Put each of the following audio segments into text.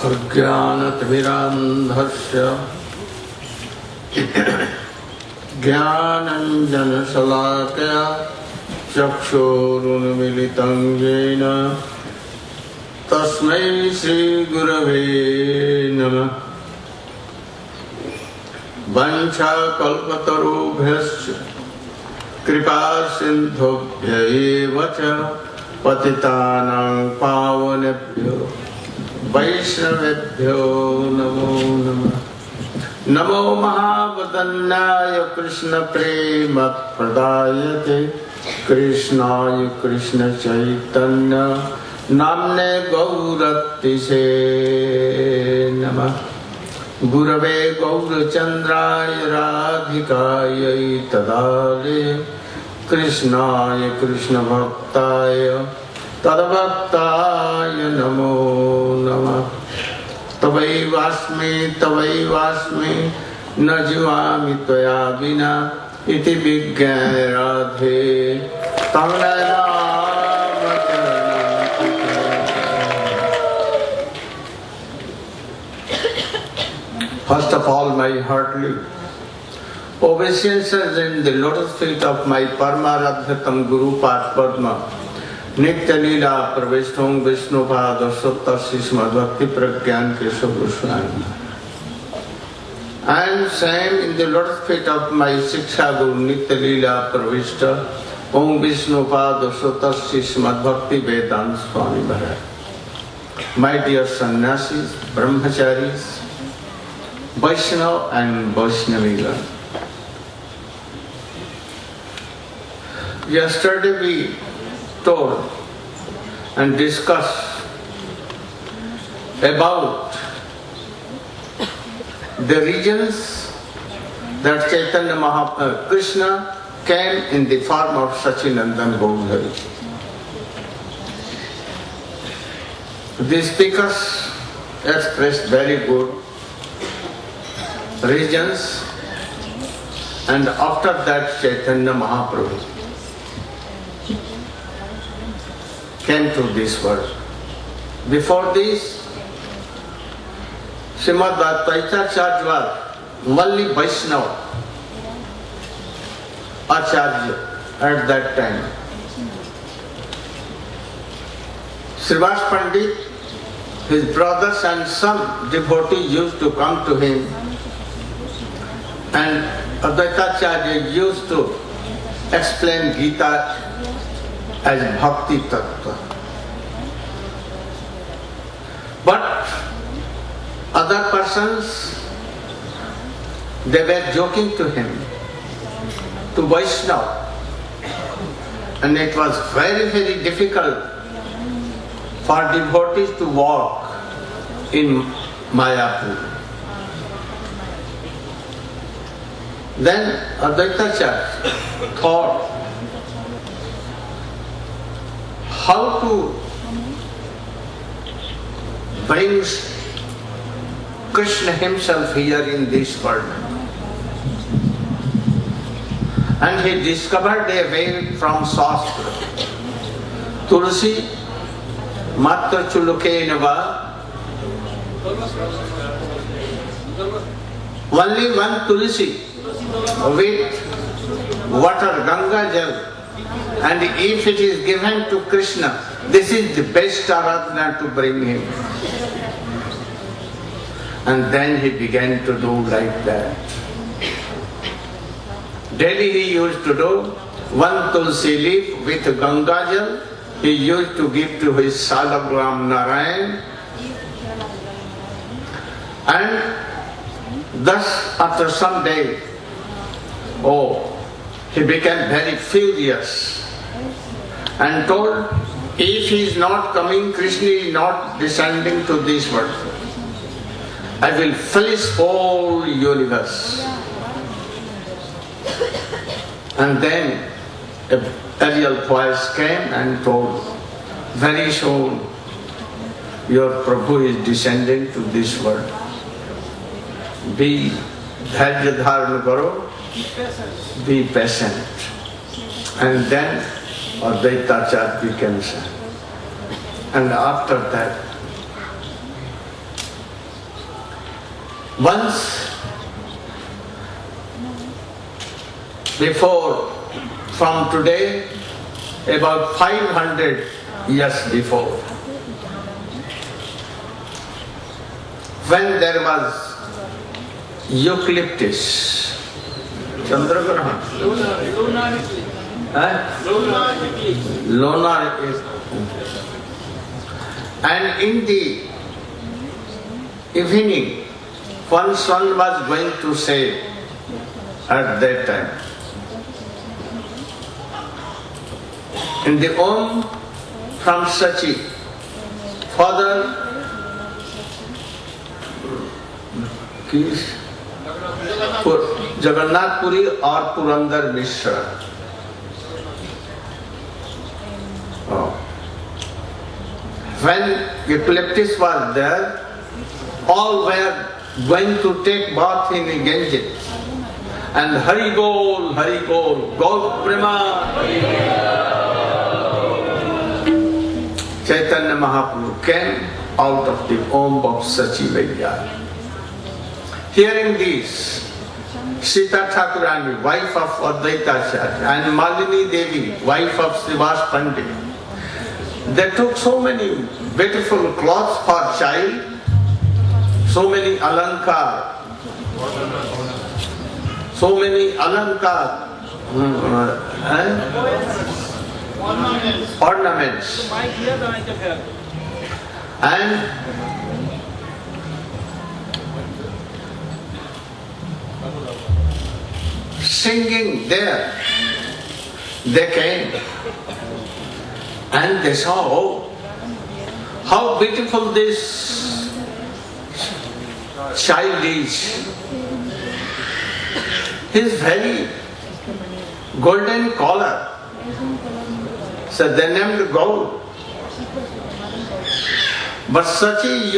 अज्ञानतिमिरान्धस्य ज्ञानाञ्जनशलाकया चक्षुरुन्मीलितं येन तस्मै श्रीगुरवे नमः। वंशाकल्पतरुभ्यश्च कृपासिन्धुभ्य एव च पतितानां पावनेभ्यो वैष्णवेभ्यो नमो नमः। नमो महावदन्याय कृष्णप्रेमप्रदायते कृष्णाय कृष्णचैतन्य नाम्ने गौरतिसे नमः। गुरवे गौरचन्द्राय राधिकायै तदाले कृष्णाय कृष्णभक्ताय तद्भक्ताय नमो नमः। तवैवास्मि न जीवामि त्वया विना इति विज्ञाय राधे तं First of all, my heartily obeisances in the lotus feet of my Paramaradhyatam Guru Padma Nitya Leela Pravishthong Vishnupada Sutta Sisma Bhakti Pragyan Keshav Goswami. And same in the lotus feet of my Shiksha Guru Nitya Leela Pravishta Om Vishnupada Sutta Sisma Bhakti Vedanta Swami Maharaj. My dear sannyasis, brahmacharis, Vaishnava and Vaishnavila. Yesterday we told and discussed about the reasons that Chaitanya Krishna came in the form of Sachinandan Gaudhari. The speakers expressed very good reasons, and after that Chaitanya Mahaprabhu came to this world. Before this, Srimad Advaitacharya was only Vaishnava Acharya at that time. Srivas Pandit, his brothers and some devotees used to come to him, and Advaitacharya used to explain Gita as Bhakti Tattva. But other persons, they were joking to him, to Vaishnava, and it was very, very difficult for devotees to walk in Mayapur. Then Advaitacharya thought how to bring Krishna himself here in this world. And he discovered a way from Shastra. Tulsi Matra Chulukenava. Only one Tulsi with water, Ganga Jal, and if it is given to Krishna, this is the best aradhana to bring him. And then he began to do like that. Daily he used to do one tulsi leaf with Ganga Jal, he used to give to his salagram Narayana, and thus after some day, he became very furious and told, if he is not coming, Krishna is not descending to this world, I will fill his whole universe. And then a real voice came and told, very soon your Prabhu is descending to this world. Be dharya dharan karo, be patient. And then Advaitacharya became son. And after that, once before, from today, about 500 years before, when there was eucalyptus, Chandragrahan, lunar eclipse, and in the evening, one sun was going to set at that time. In the Om from Sachi, Father Jagannath Puri or Purandar Mishra. When eucalyptus was there, all were going to take bath in the Ganges. And Hari Gol, Gaur Prema. Chaitanya Mahaprabhu came out of the Om of Sachi Vaidya. Hearing this, Sita Thakurani, wife of Advaitacharya, and Malini Devi, wife of Srivas Pandit, they took so many beautiful clothes for child, so many alankar, ornaments, and singing there. They came and they saw, oh, how beautiful this child is. His very golden collar. So they named gold. But Sachi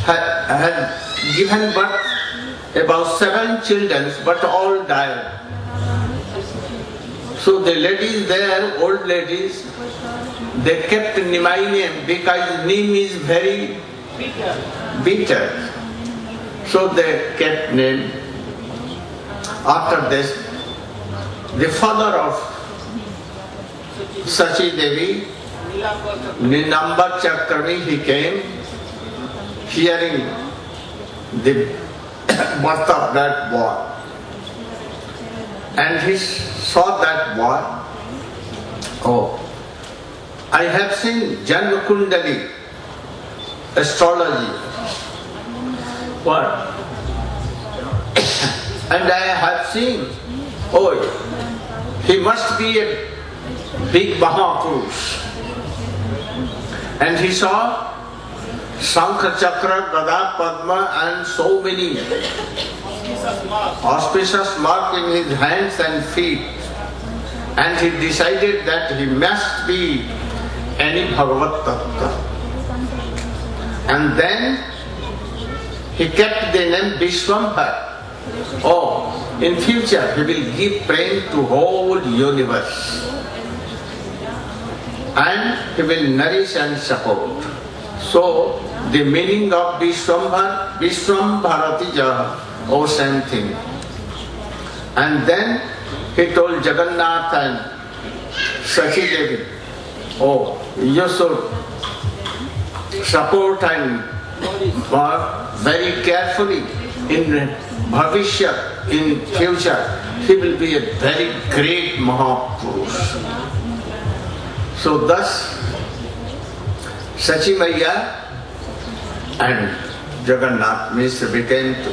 had given birth about 7 children, but all died. So the ladies there, old ladies, they kept Nimai name because Nim is very bitter. So they kept name. After this, the father of Sachi Devi, Ninamba Chakrami, he came, hearing the birth of that boy. And he saw that boy. Oh, I have seen Janma Kundali, astrology. What? And I have seen, oh, he must be a big Mahapurush. And he saw Shankha, Chakra, Gada, Padma and so many auspicious mark in his hands and feet. And he decided that he must be any Bhagavat Tattva. And then he kept the name Vishwambhar. Oh, in future he will give prem to whole universe. And he will nourish and support. So, the meaning of Vishwambhar, Vishwambharatija, oh same thing. And then he told Jagannath and Sachi Devi, oh, you should support and work very carefully in Bhavishya, in future, he will be a very great Mahapurush. So thus, Sachi Maiya and Jagannath Mishra became to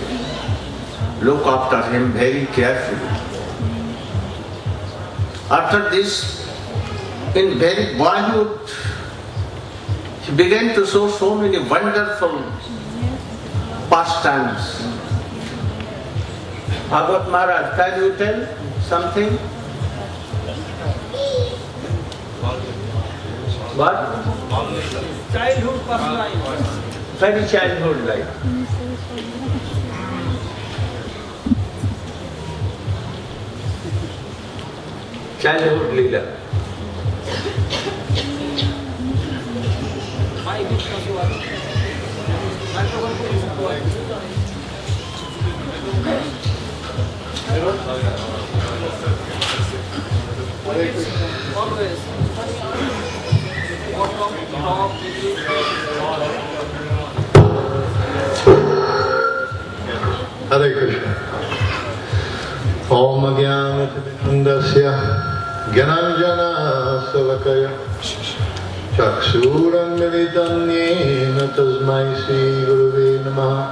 look after him very carefully. After this, in very boyhood, he began to show so many wonderful pastimes. Bhagavat Maharaj, can you tell something? What? Childhood personal. Very childhood life. childhood Leela. Always. Hare Krishna. Om Agyanatidandasya Gyananjana Salakaya Chaksuram Militanyena Tasmai Sri Gurave Namaha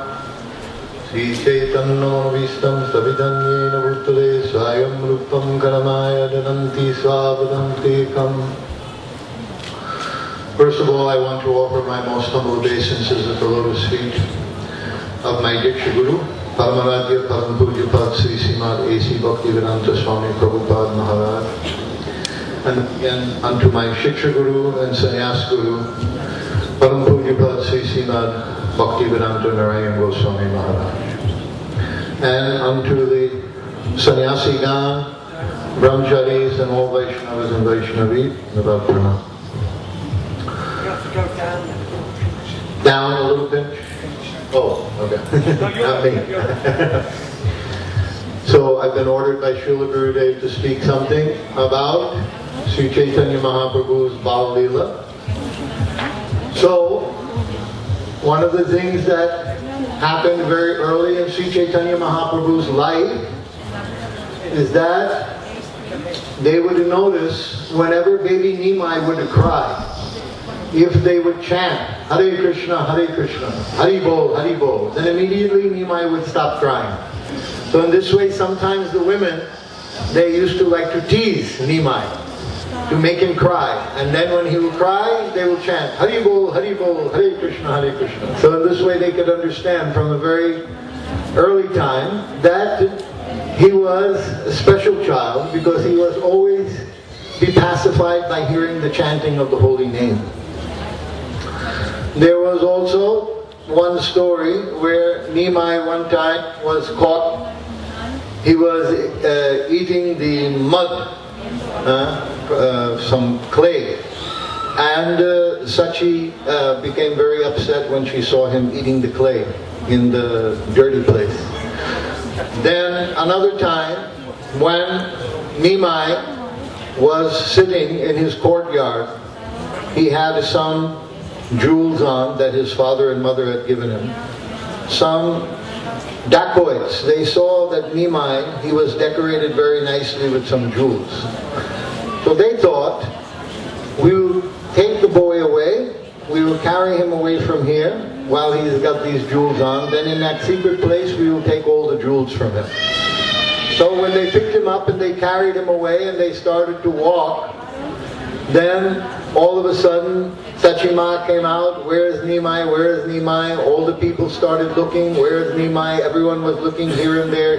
Sri Chaitanya Vistam Savidanyena Bhutale Swayam Rupam Karamaya Dananti Swavadantikam. First of all, I want to offer my most humble obeisances at the lotus feet of my Diksha Guru, Paramaradhya Param Pujapad Sri Srimad A.C. Bhaktivedanta Swami Prabhupada Maharaj, and again unto my Shiksha Guru and Sannyas Guru, Param Pujapad Sri Srimad Bhaktivedanta Narayana Goswami Maharaj, and unto the Sannyasigan, Brahmacharis and all Vaishnavas and Vaishnavi, Navad Pranam. Down a little bit. Oh, okay. Not me. So I've been ordered by Srila Gurudev to speak something about Sri Chaitanya Mahaprabhu's Bal Leela. So, one of the things that happened very early in Sri Chaitanya Mahaprabhu's life is that they would notice whenever baby Nimai would cry, if they would chant Hare Krishna, Hari Bol, then immediately Nimai would stop crying. So in this way, sometimes the women, they used to like to tease Nimai to make him cry. And then when he would cry, they would chant Hari Bol, Hare Krishna, Hare Krishna. So in this way they could understand from a very early time that he was a special child because he was always be pacified by hearing the chanting of the holy name. There was also one story where Nimai one time was caught. He was eating the mud, some clay. And Sachi became very upset when she saw him eating the clay in the dirty place. Then another time when Nimai was sitting in his courtyard, he had some jewels on that his father and mother had given him. Some dacoits, they saw that Nimai, he was decorated very nicely with some jewels. So they thought, we will take the boy away, we will carry him away from here while he's got these jewels on, then in that secret place we will take all the jewels from him. So when they picked him up and they carried him away and they started to walk, then all of a sudden Sachima came out, where is Nimai, where is Nimai? All the people started looking, where is Nimai? Everyone was looking here and there,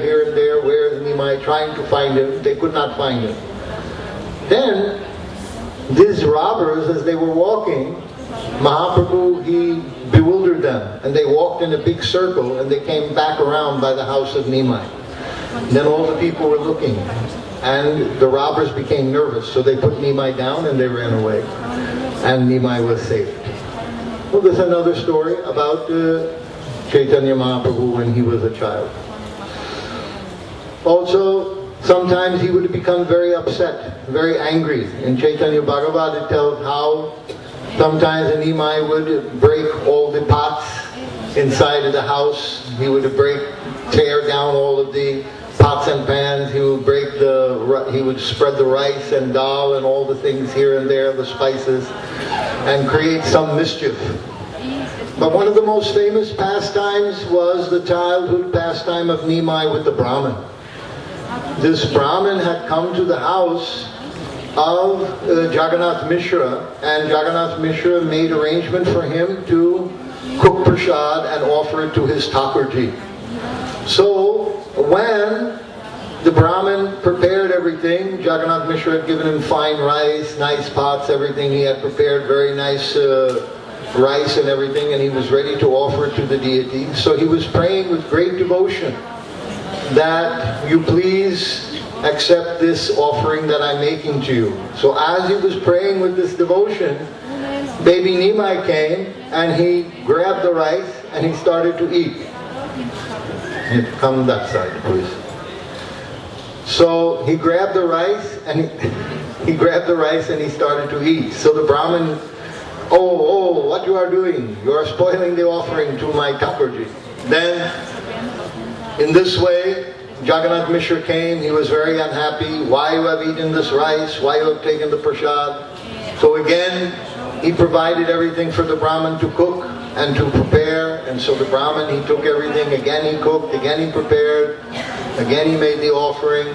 where is Nimai? Trying to find him. They could not find him. Then these robbers, as they were walking, Mahaprabhu, he bewildered them. And they walked in a big circle and they came back around by the house of Nimai. Then all the people were looking. And the robbers became nervous, so they put Nimai down and they ran away. And Nimai was saved. Well, there's another story about Chaitanya Mahaprabhu when he was a child. Also, sometimes he would become very upset, very angry. In Chaitanya Bhagavad it tells how sometimes Nimai would break all the pots inside of the house. He would tear down all of the pots and pans. He would spread the rice and dal and all the things here and there, the spices, and create some mischief. But one of the most famous pastimes was the childhood pastime of Nimai with the Brahmin. This Brahmin had come to the house of Jagannath Mishra, and Jagannath Mishra made arrangement for him to cook prasad and offer it to his Thakurji. So when the Brahmin prepared everything, Jagannath Mishra had given him fine rice, nice pots, everything. He had prepared very nice rice and everything, and he was ready to offer it to the deity. So he was praying with great devotion that you please accept this offering that I'm making to you. So as he was praying with this devotion, baby Nimai came and he grabbed the rice and he started to eat. Come that side, please. So he grabbed the rice and he grabbed the rice and he started to eat. So the Brahmin, oh, what you are doing? You are spoiling the offering to my Thakurji. Then, in this way, Jagannath Mishra came. He was very unhappy. Why you have eaten this rice? Why you have taken the prasad? So again, he provided everything for the Brahmin to cook and to prepare. And so the Brahmin, he took everything. Again he cooked. Again he prepared. Again he made the offering.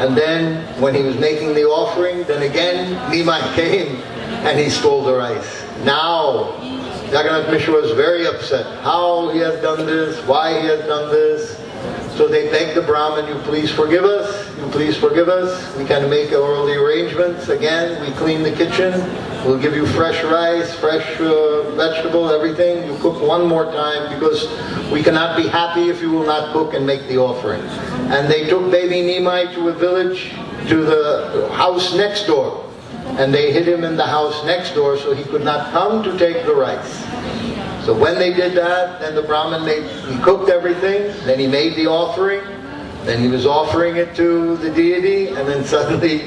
And then, when he was making the offering, then again Nimai came and he stole the rice. Now, Jagannath Mishra was very upset. How he has done this, why he has done this. So they begged the Brahmin, you please forgive us, you please forgive us. We can make all the arrangements. Again, we clean the kitchen. We'll give you fresh rice, fresh vegetable, everything. You cook one more time because we cannot be happy if you will not cook and make the offering. And they took baby Nimai to a village, to the house next door. And they hid him in the house next door so he could not come to take the rice. So when they did that, then the Brahmin he cooked everything, then he made the offering, then he was offering it to the deity, and then suddenly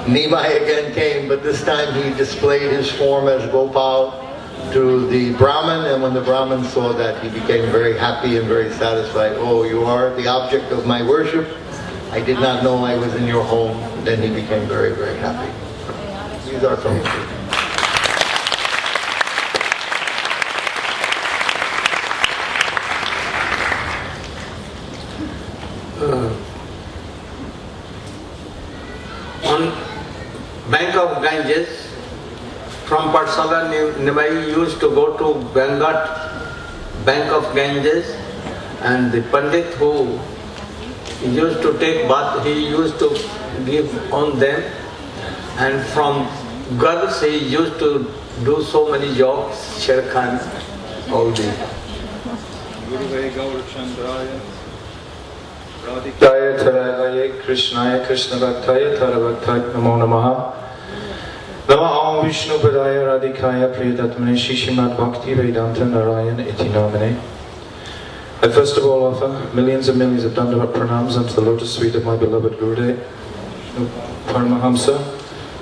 Nimai again came, but this time he displayed his form as Gopal to the Brahmin, and when the Brahmin saw that, he became very happy and very satisfied. Oh, you are the object of my worship. I did not know I was in your home. Then he became very, very happy. These are some of the on bank of Ganges, from Patsala, Nimai used to go to Gangat, bank of Ganges, and the Pandit who used to take bath, he used to give on them, and from girls he used to do so many jobs, Sher Khan, all these. Jaya Taraya Krishnaya Krishna Bhaktaya Tarabhaktaya Namo Namaha Nama Om Vishnu Padaya Radhikaya Priyadatmane Shishimad Bhakti Vedanta Narayana Iti Namane. I first of all offer millions and millions of Dandavat pranams unto the lotus feet of my beloved Gurudev Paramahamsa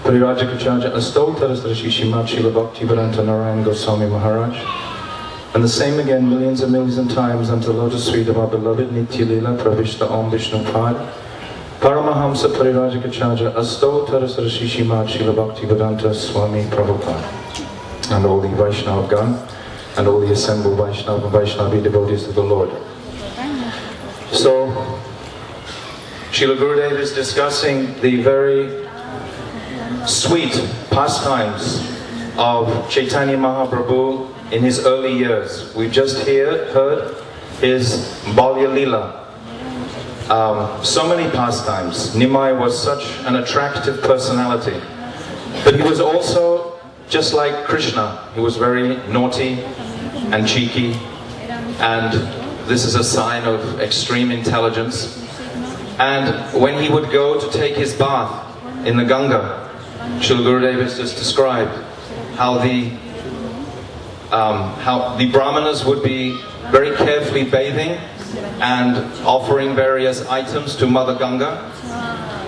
Parirajikacharya Astol Tarastra Shishimad Srila Bhakti Vedanta Narayana Goswami Maharaj. And the same again millions and millions of times unto the lotus feet of our beloved Nitya Lila Pravishta Om Vishnu Pad Paramahamsa Parirajikacharya Asto Tarasara Shishimad Srila Bhakti Vedanta Swami Prabhupada, and all the Vaishnavagan and all the assembled Vaishnava and Vaishnavi devotees of the Lord. So, Srila Gurudev is discussing the very sweet pastimes of Chaitanya Mahaprabhu in his early years. We've just heard his Balya Lila. So many pastimes. Nimai was such an attractive personality. But he was also just like Krishna. He was very naughty and cheeky. And this is a sign of extreme intelligence. And when he would go to take his bath in the Ganga, Srila Gurudev has just described how the brahmanas would be very carefully bathing and offering various items to Mother Ganga.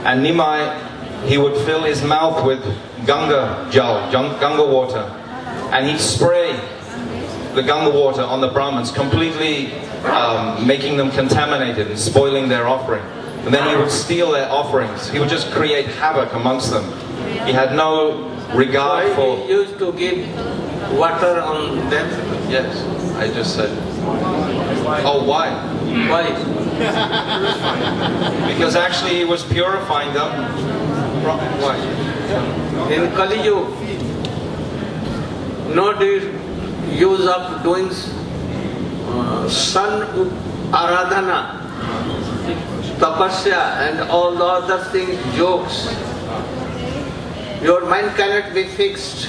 And Nimai, he would fill his mouth with Ganga jal, Ganga water, and he'd spray the Ganga water on the brahmans, completely making them contaminated and spoiling their offering. And then he would steal their offerings. He would just create havoc amongst them. He had no regard for... He used to give water on them? Yes, I just said. Oh, why? Why? Because actually he was purifying them. Why? In Kali Yuga, no use of doing sun aradhana, tapasya and all the other things, jokes. Your mind cannot be fixed.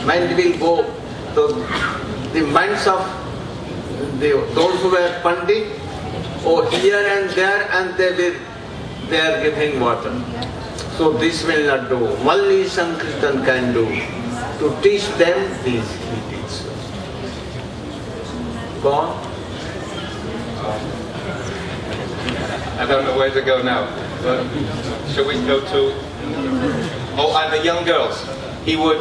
Mind will go. So the minds of those who were Pandit, here and there, and they will they are giving water. So this will not do. Only Sankirtan can do. To teach them this, he teaches. Go on. I don't know where to go now. But shall we go to? Oh, and the young girls. He would,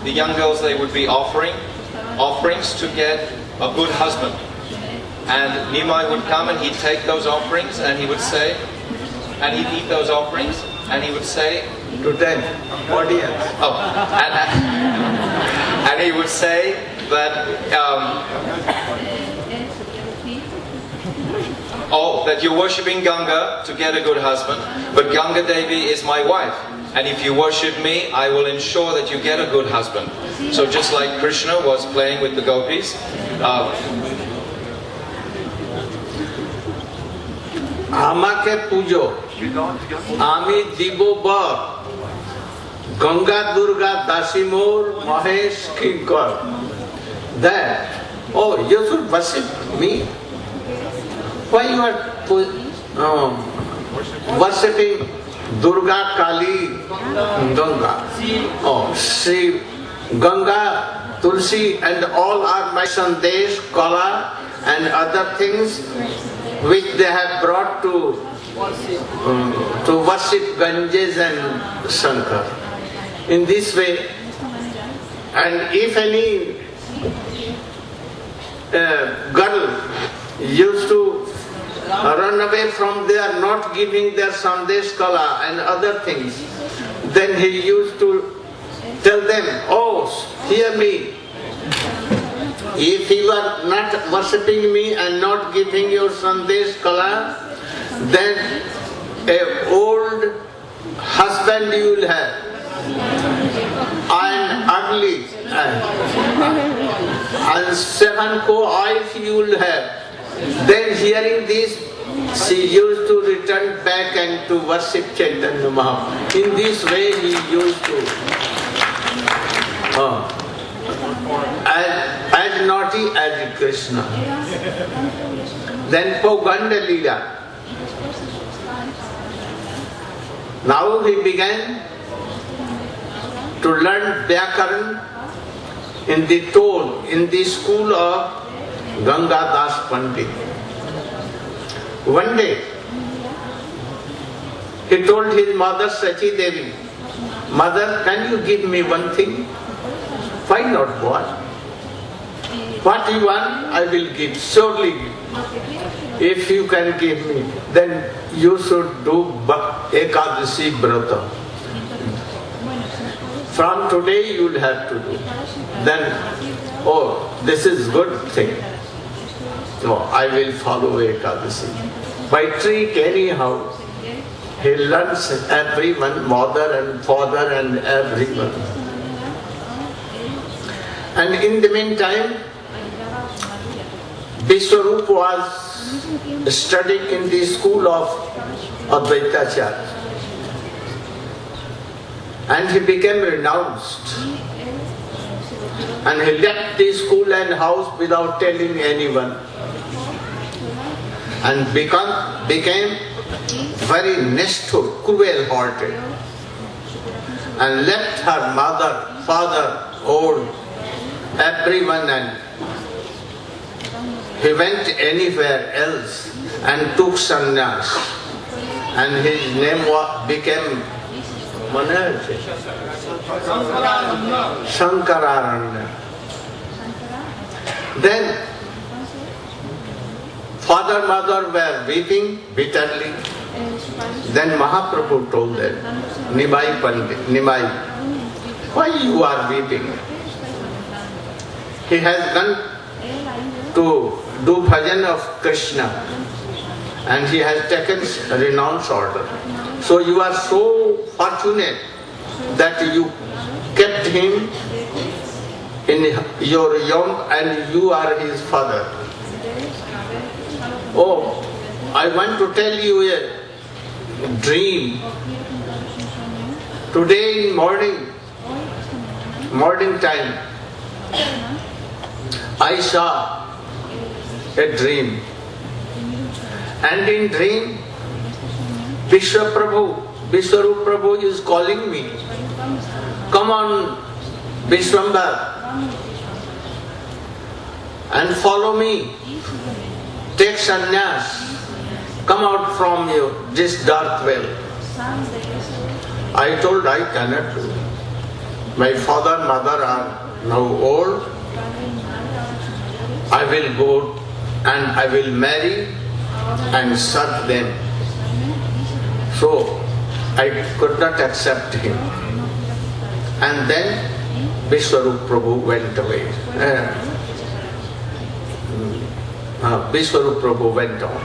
the young girls, they would be offerings to get a good husband. And Nimai would come and he'd take those offerings and he would say, and he'd eat those offerings and he would say To them, audience. oh, and he would say that, that you're worshipping Ganga to get a good husband, but Ganga Devi is my wife. And if you worship me, I will ensure that you get a good husband. So just like Krishna was playing with the gopis, আমাকে পুজো, আমি দিব বর, গঙ্গা দুর্গা দাসী মোর, মহেশ কিঙ্কর. That, oh, you should worship me. Why you are worshipping Durga, Kali, Ganga? Oh, Sri Ganga, Tulsi, and all are my sandesh, kala, and other things which they have brought to worship Ganges and Shankar. In this way, and if any girl used to run away from there, not giving their sandesh kala and other things, then he used to tell them, oh, hear me. If you are not worshipping me and not giving your sandesh kala, then a old husband you will have, and ugly, and 7 co-wives you will have. Then hearing this, she used to return back and to worship Chaitanya Mahaprabhu. In this way he used to as naughty as Krishna. Then Poganda Leela. Now he began to learn Vyakaran in the school of Ganga Das Pandit. One day, he told his mother Sachi Devi, Mother, can you give me one thing? Why not, boy? What you want, I will give, surely give. If you can give me, then you should do Ekadasi Brata. From today you will have to do. Then, oh, this is good thing. No, I will follow Ekadasi. By trick anyhow, he learns everyone, mother and father and everyone. And in the meantime, Vishwarup was studying in the school of Advaitacharya. And he became renounced. And he left the school and house without telling anyone. And became very niষ্ঠুর, cruel-hearted. And left her mother, father, old, everyone, and he went anywhere else and took sannyas. And his name became Shankararanya. Then father, mother were weeping bitterly. Then Mahaprabhu told them, Nimai, why you are weeping? He has gone to do bhajan of Krishna and he has taken renounce order. So you are so fortunate that you kept him in your yom and you are his father. Oh, I want to tell you a dream. Today in morning time, I saw a dream. And in dream, Vishwarup Prabhu is calling me. Come on, Vishwambar, and follow me. Take sannyas. Come out from this dark well. I told I cannot do. My father and mother are now old. I will go and I will marry and serve them. So I could not accept him. And then Vishwarup Prabhu went away. Vishwarup Prabhu went on.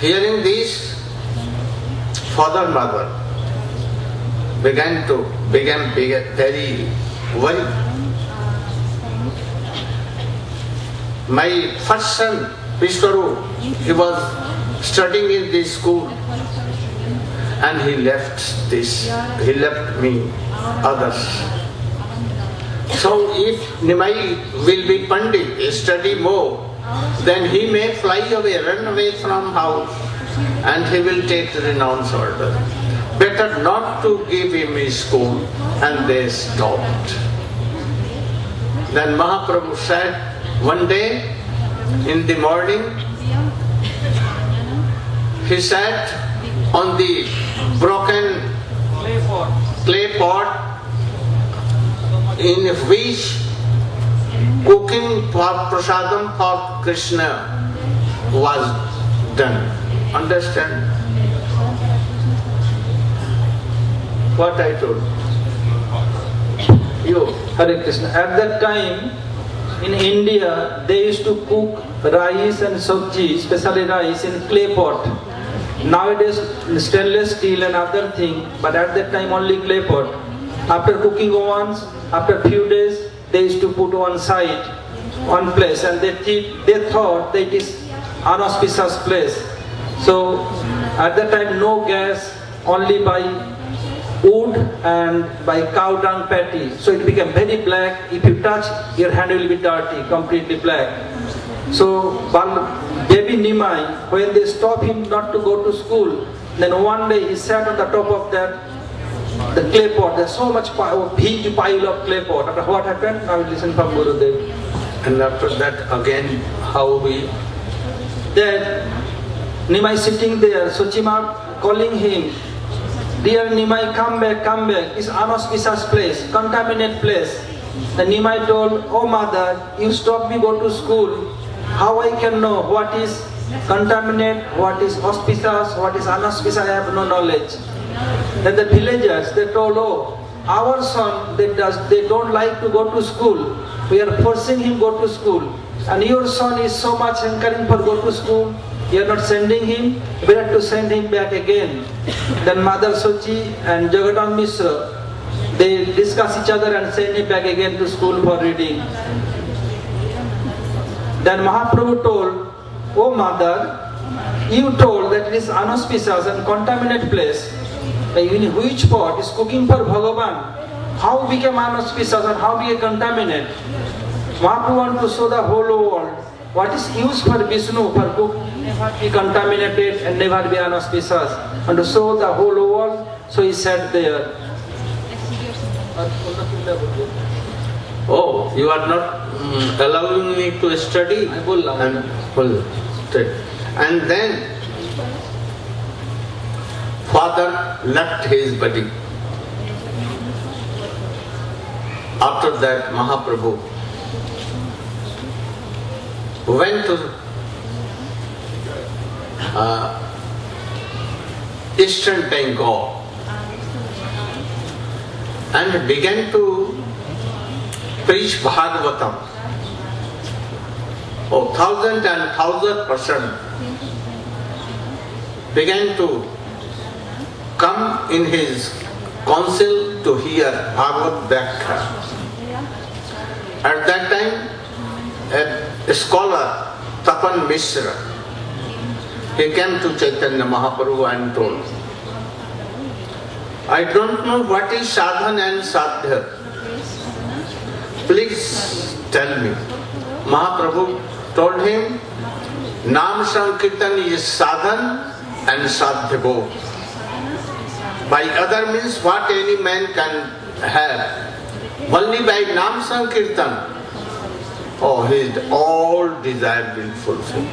Hearing this, father and mother began very worried. My first son, Vishwarup, he was studying in this school and he left me, others. So if Nimai will be Pandit, study more, then he may fly away, run away from house, and he will take the renounce order. Better not to give him a school, and they stopped. Then Mahaprabhu said, one day in the morning, he sat on the broken clay pot in which cooking for prasadam for Krishna was done. Understand what I told you? Hare Krishna. At that time, in India, they used to cook rice and sabji, especially rice, in clay pot. Nowadays, stainless steel and other thing, but at that time only clay pot. After cooking once, after few days, they used to put one side, one place, and they thought that it is inauspicious place. So at that time, no gas, only by wood and by cow dung patty. So it became very black. If you touch, your hand will be dirty, completely black. So baby Nimai, when they stopped him not to go to school, then one day he sat on the top of the clay pot. There's so much huge pile of clay pot. After what happened? Now we listen from Gurudev. And after that again, how we? Then Nimai sitting there, Suchima calling him, dear Nimai, come back, come back. It's inauspicious place, contaminated place. Then Nimai told, oh mother, you stop me go to school. How I can know what is contaminated, what is auspicious, what is inauspicious? I have no knowledge. Then the villagers, they told, oh, our son, they don't like to go to school. We are forcing him go to school. And your son is so much encouraging for go to school. You are not sending him, we have to send him back again. Then Mother Sochi and Jagadam Mishra, they discuss each other and send him back again to school for reading. Then Mahaprabhu told, oh mother, you told that it is inauspicious and contaminated place. In which pot is cooking for Bhagavan? How became inauspicious and how became contaminated? Mahaprabhu want to show the whole world what is used for Vishnu, for cook, never be contaminated and never be inauspicious. And to show the whole world, so he sat there. Oh, you are not allowing me to study? And then father left his body. After that, Mahaprabhu went to Eastern Bengal and began to preach Bhagavatam. Oh, 1,000% began to come in his council to hear Bhagavad Bhakta. At that time, a scholar, Tapan Mishra, he came to Chaitanya Mahaprabhu and told, I don't know what is sadhana and sadhya. Please tell me. Mahaprabhu told him, Nam Sankirtan is sadhan and sadhya both. By other means, what any man can have, only by Nam Sankirtan, oh, his all desire will fulfill.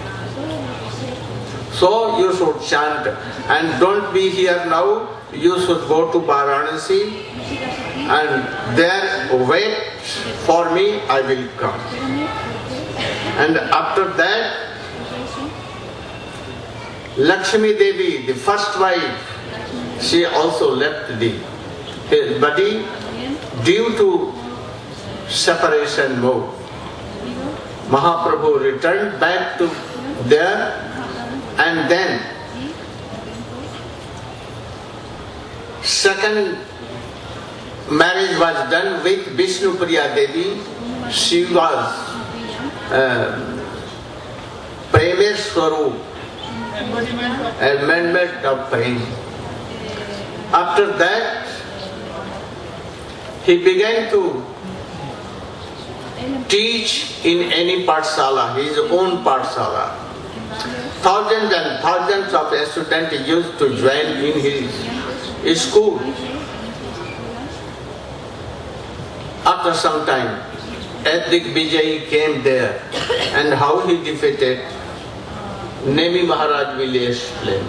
So you should chant, and don't be here now, you should go to Varanasi and there wait for me, I will come. And after that, Lakshmi Devi, the first wife, she also left the body due to separation mode. Mahaprabhu returned back to there, and then second marriage was done with Vishnupriya Devi. She was Premesh Swarup, embodiment of prema. After that, he began to teach in any Pathsala, his own Pathsala. Thousands and thousands of students used to join in his school. After some time, Ethnic Vijay came there, and how he defeated Nemi Maharaj will explain.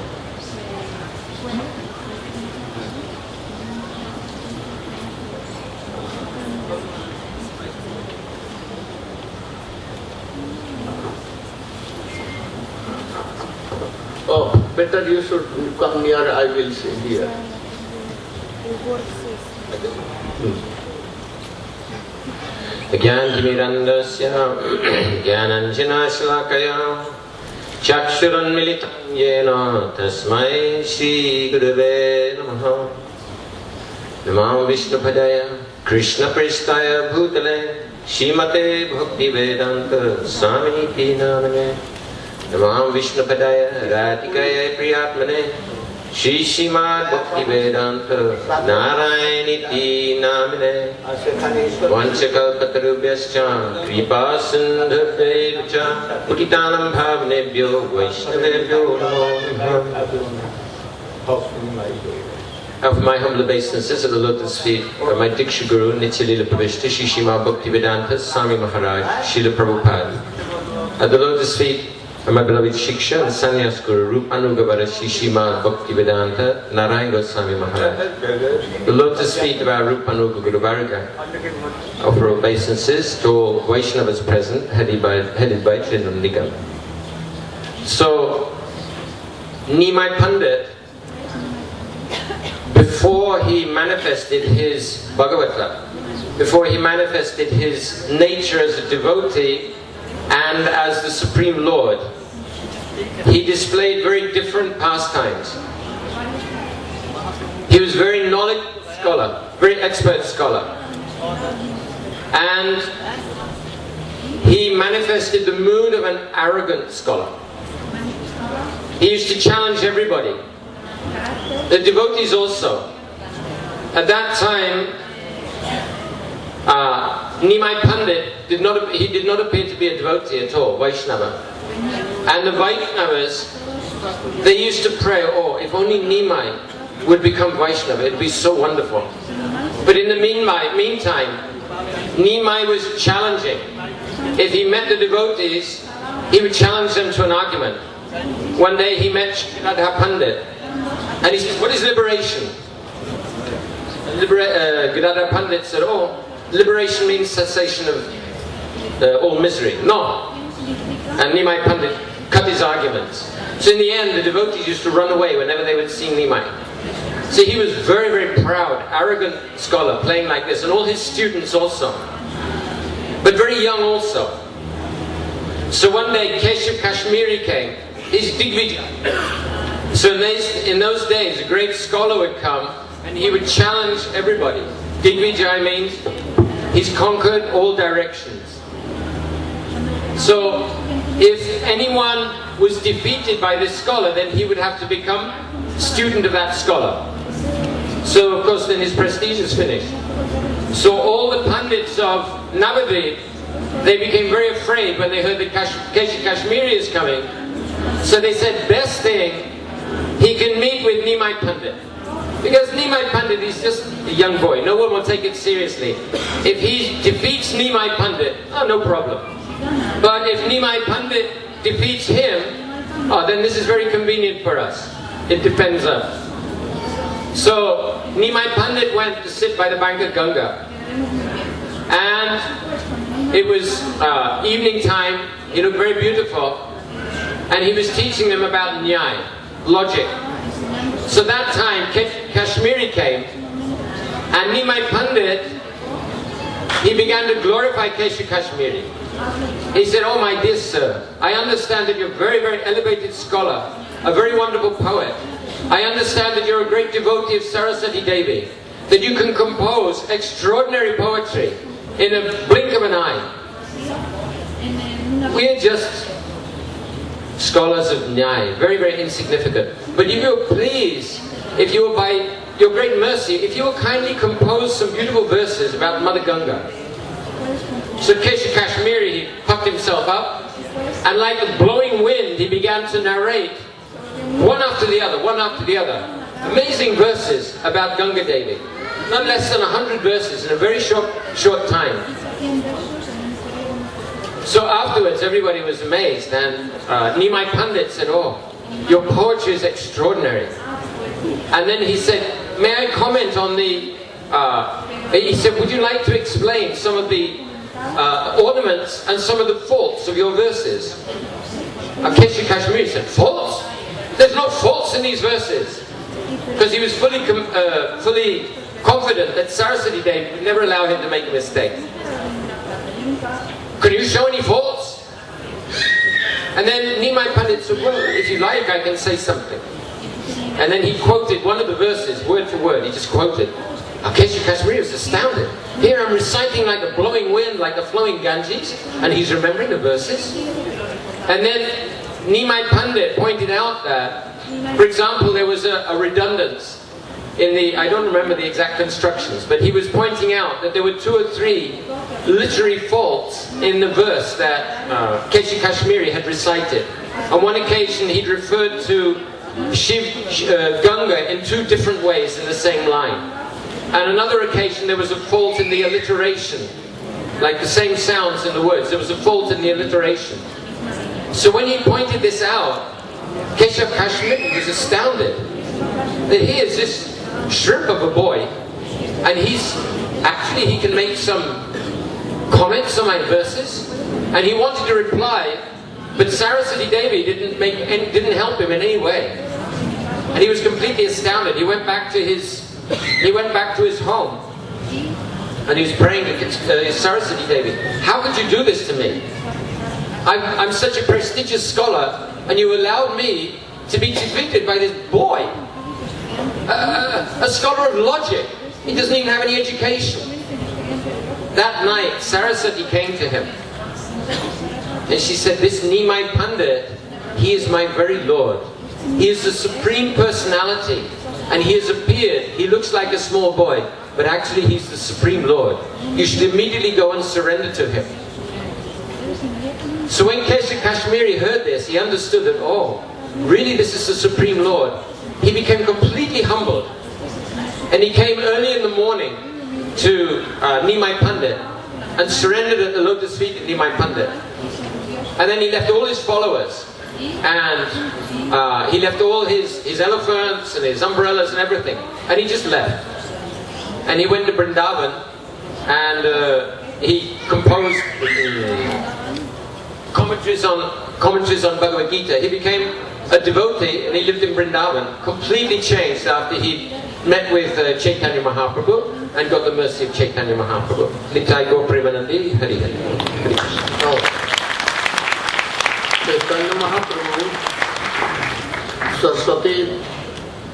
Oh, better you should come near, I will sit here. Gyantimirandasya Gyananjanashlakaya Chakshuranmilitam Yena Tasmai Shri Gurave Namaha Namah Vishnupadaya Krishna Pristaya Bhutale Shrimate Bhakti Vedanta Swami Namane Namah Vishnupadaya Radhikaya Priyatmane Shri Srimad Bhakti Vedanta Narayana Namine Vanchakalpatarubhyascha Kripa Sindhubhyascha Putitanam Bhavanebhyo Vaishnavebhyo Namo. Of my humble obeisances at the lotus feet of my Diksha Guru Nitya Pravishta Shri Srimad Bhakti Vedanta Swami Maharaj Srila Prabhupada. At the lotus feet of my beloved Shiksha and Sannyas Guru Rupanugavara Shri Srimad Bhakti Vedanta Narayana Goswami Maharaj. The lotus feet of our Rupanuga Guru Varga offer obeisances to all Vaishnavas present, headed by Trinam Nigam. So, Nimai Pandit, before he manifested his Bhagavata, before he manifested his nature as a devotee and as the Supreme Lord, he displayed very different pastimes. He was a very knowledgeable scholar, very expert scholar. And he manifested the mood of an arrogant scholar. He used to challenge everybody. The devotees also. At that time, Nimai Pandit did not appear to be a devotee at all, Vaishnava. And the Vaishnavas, they used to pray, oh, if only Nimai would become Vaishnava, it would be so wonderful. But in the meantime, Nimai was challenging. If he met the devotees, he would challenge them to an argument. One day he met Radha Pandit, and he said, what is liberation? Gadadhar Pandit said, oh, liberation means cessation of all misery. No. And Nimai Pandit cut his arguments. So in the end, the devotees used to run away whenever they would see Nimai. So he was very, very proud, arrogant scholar, playing like this, and all his students also. But very young also. So one day, Keshav Kashmiri came. He's Digvijay. So in those days, a great scholar would come, and he would challenge everybody. Digvijay means he's conquered all directions. So if anyone was defeated by this scholar, then he would have to become student of that scholar. So of course then his prestige is finished. So all the Pandits of Navadvip, they became very afraid when they heard that Keshav Kashmiri is coming, So they said, best thing, he can meet with Nimai Pandit. Because Nimai Pandit is just a young boy. No one will take it seriously. If he defeats Nimai Pandit, no problem. But if Nimai Pandit defeats him, then this is very convenient for us. It depends on us. So Nimai Pandit went to sit by the bank of Ganga. And it was evening time. He looked very beautiful. And he was teaching them about Nyaya, logic. So that time Kashmiri came. And Nimai Pandit, he began to glorify Kesha Kashmiri. He said, oh my dear sir, I understand that you're a very, very elevated scholar, a very wonderful poet. I understand that you're a great devotee of Saraswati Devi, that you can compose extraordinary poetry in a blink of an eye. We're just scholars of Nyaya, very, very insignificant. But if you please, if you will by your great mercy, if you will kindly compose some beautiful verses about Mother Ganga. So Kesha Kashmiri, he puffed himself up, and like a blowing wind, he began to narrate one after the other, one after the other. Amazing verses about Ganga Devi. Not less than 100 verses in a very short time. So afterwards, everybody was amazed, and Nimai Pandit said, oh, your poetry is extraordinary. And then he said, may I comment on the, he said, would you like to explain some of the ornaments and some of the faults of your verses? Kesha Kashmiri said, faults? There's no faults in these verses. Because he was fully confident that Saraswati Devi would never allow him to make a mistake. Could you show any faults? And then Nimai Pandit said, well, if you like, I can say something. And then he quoted one of the verses, word for word. He just quoted. Kesha Kashmiri was astounded. Here I'm reciting like a blowing wind, like a flowing Ganges, and he's remembering the verses. And then Nimai Pandit pointed out that, for example, there was a redundance in the, I don't remember the exact instructions, but he was pointing out that there were 2 or 3 literary faults in the verse that Kesha Kashmiri had recited. On one occasion he'd referred to Ganga in 2 different ways in the same line. And another occasion there was a fault in the alliteration, like the same sounds in the words. There was a fault in the alliteration. So when he pointed this out, Kesha Kashmiri was astounded that here's this shrimp of a boy, and he can make some comments on my verses, and he wanted to reply, but Saraswati Devi didn't help him in any way, and he was completely astounded. He went back to his home, and he was praying to Saraswati Devi. How could you do this to me? I'm such a prestigious scholar, and you allowed me to be defeated by this boy. A scholar of logic. He doesn't even have any education. That night, Saraswati came to him. And she said, this Nimai Pandit, he is my very Lord. He is the Supreme Personality. And he has appeared. He looks like a small boy, but actually he's the Supreme Lord. You should immediately go and surrender to him. So when Kesha Kashmiri heard this, he understood that, oh, really this is the Supreme Lord. He became completely humbled. And he came early in the morning to Nimai Pandit and surrendered at the lotus feet of Nimai Pandit. And then he left all his followers. And he left all his elephants and his umbrellas and everything. And he just left. And he went to Vrindavan and he composed commentaries on Bhagavad Gita. He became a devotee and he lived in Vrindavan, completely changed after he met with Chaitanya Mahaprabhu and got the mercy of Chaitanya Mahaprabhu. Nitai Go Premanandi, Hari Hari. Hari Krishna. Chaitanya Mahaprabhu Saraswati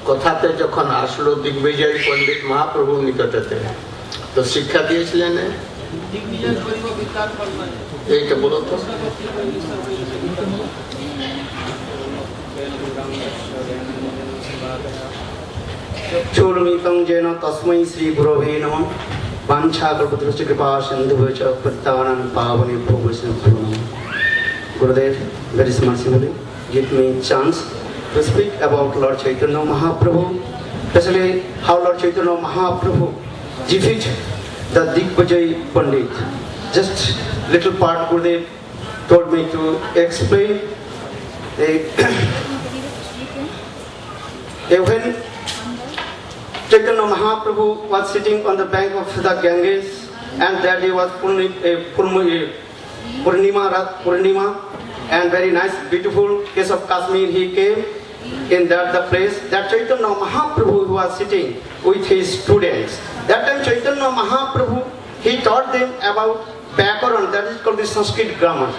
কথাতে যখন আসলো দিগ্বিজয় পণ্ডিত মহাপ্রভু নিকটতে তো শিক্ষা দিয়েছিলেন এইটা বলো তো চোরমিতং যেন তস্मै শ্রী গুরবে নমঃ বাঞ্ছাকল্পতরুশ্চ কৃপা সিন্ধুভ্যশ্চ পতিতানাং পাবনেভ্যো বৈষ্ণবেভ্যো নমঃ Gurudev, very mercifully, give me chance to speak about Lord Chaitanya Mahaprabhu, especially how Lord Chaitanya Mahaprabhu defeated the Digvijay Pandit. Just little part Gurudev told me to explain. When Chaitanya Mahaprabhu was sitting on the bank of the Ganges, and that day was Purnima, and very nice, beautiful case of Kashmir, he came in the place that Chaitanya Mahaprabhu was sitting with his students. That time Chaitanya Mahaprabhu, he taught them about Vyakaran, that is called the Sanskrit grammar.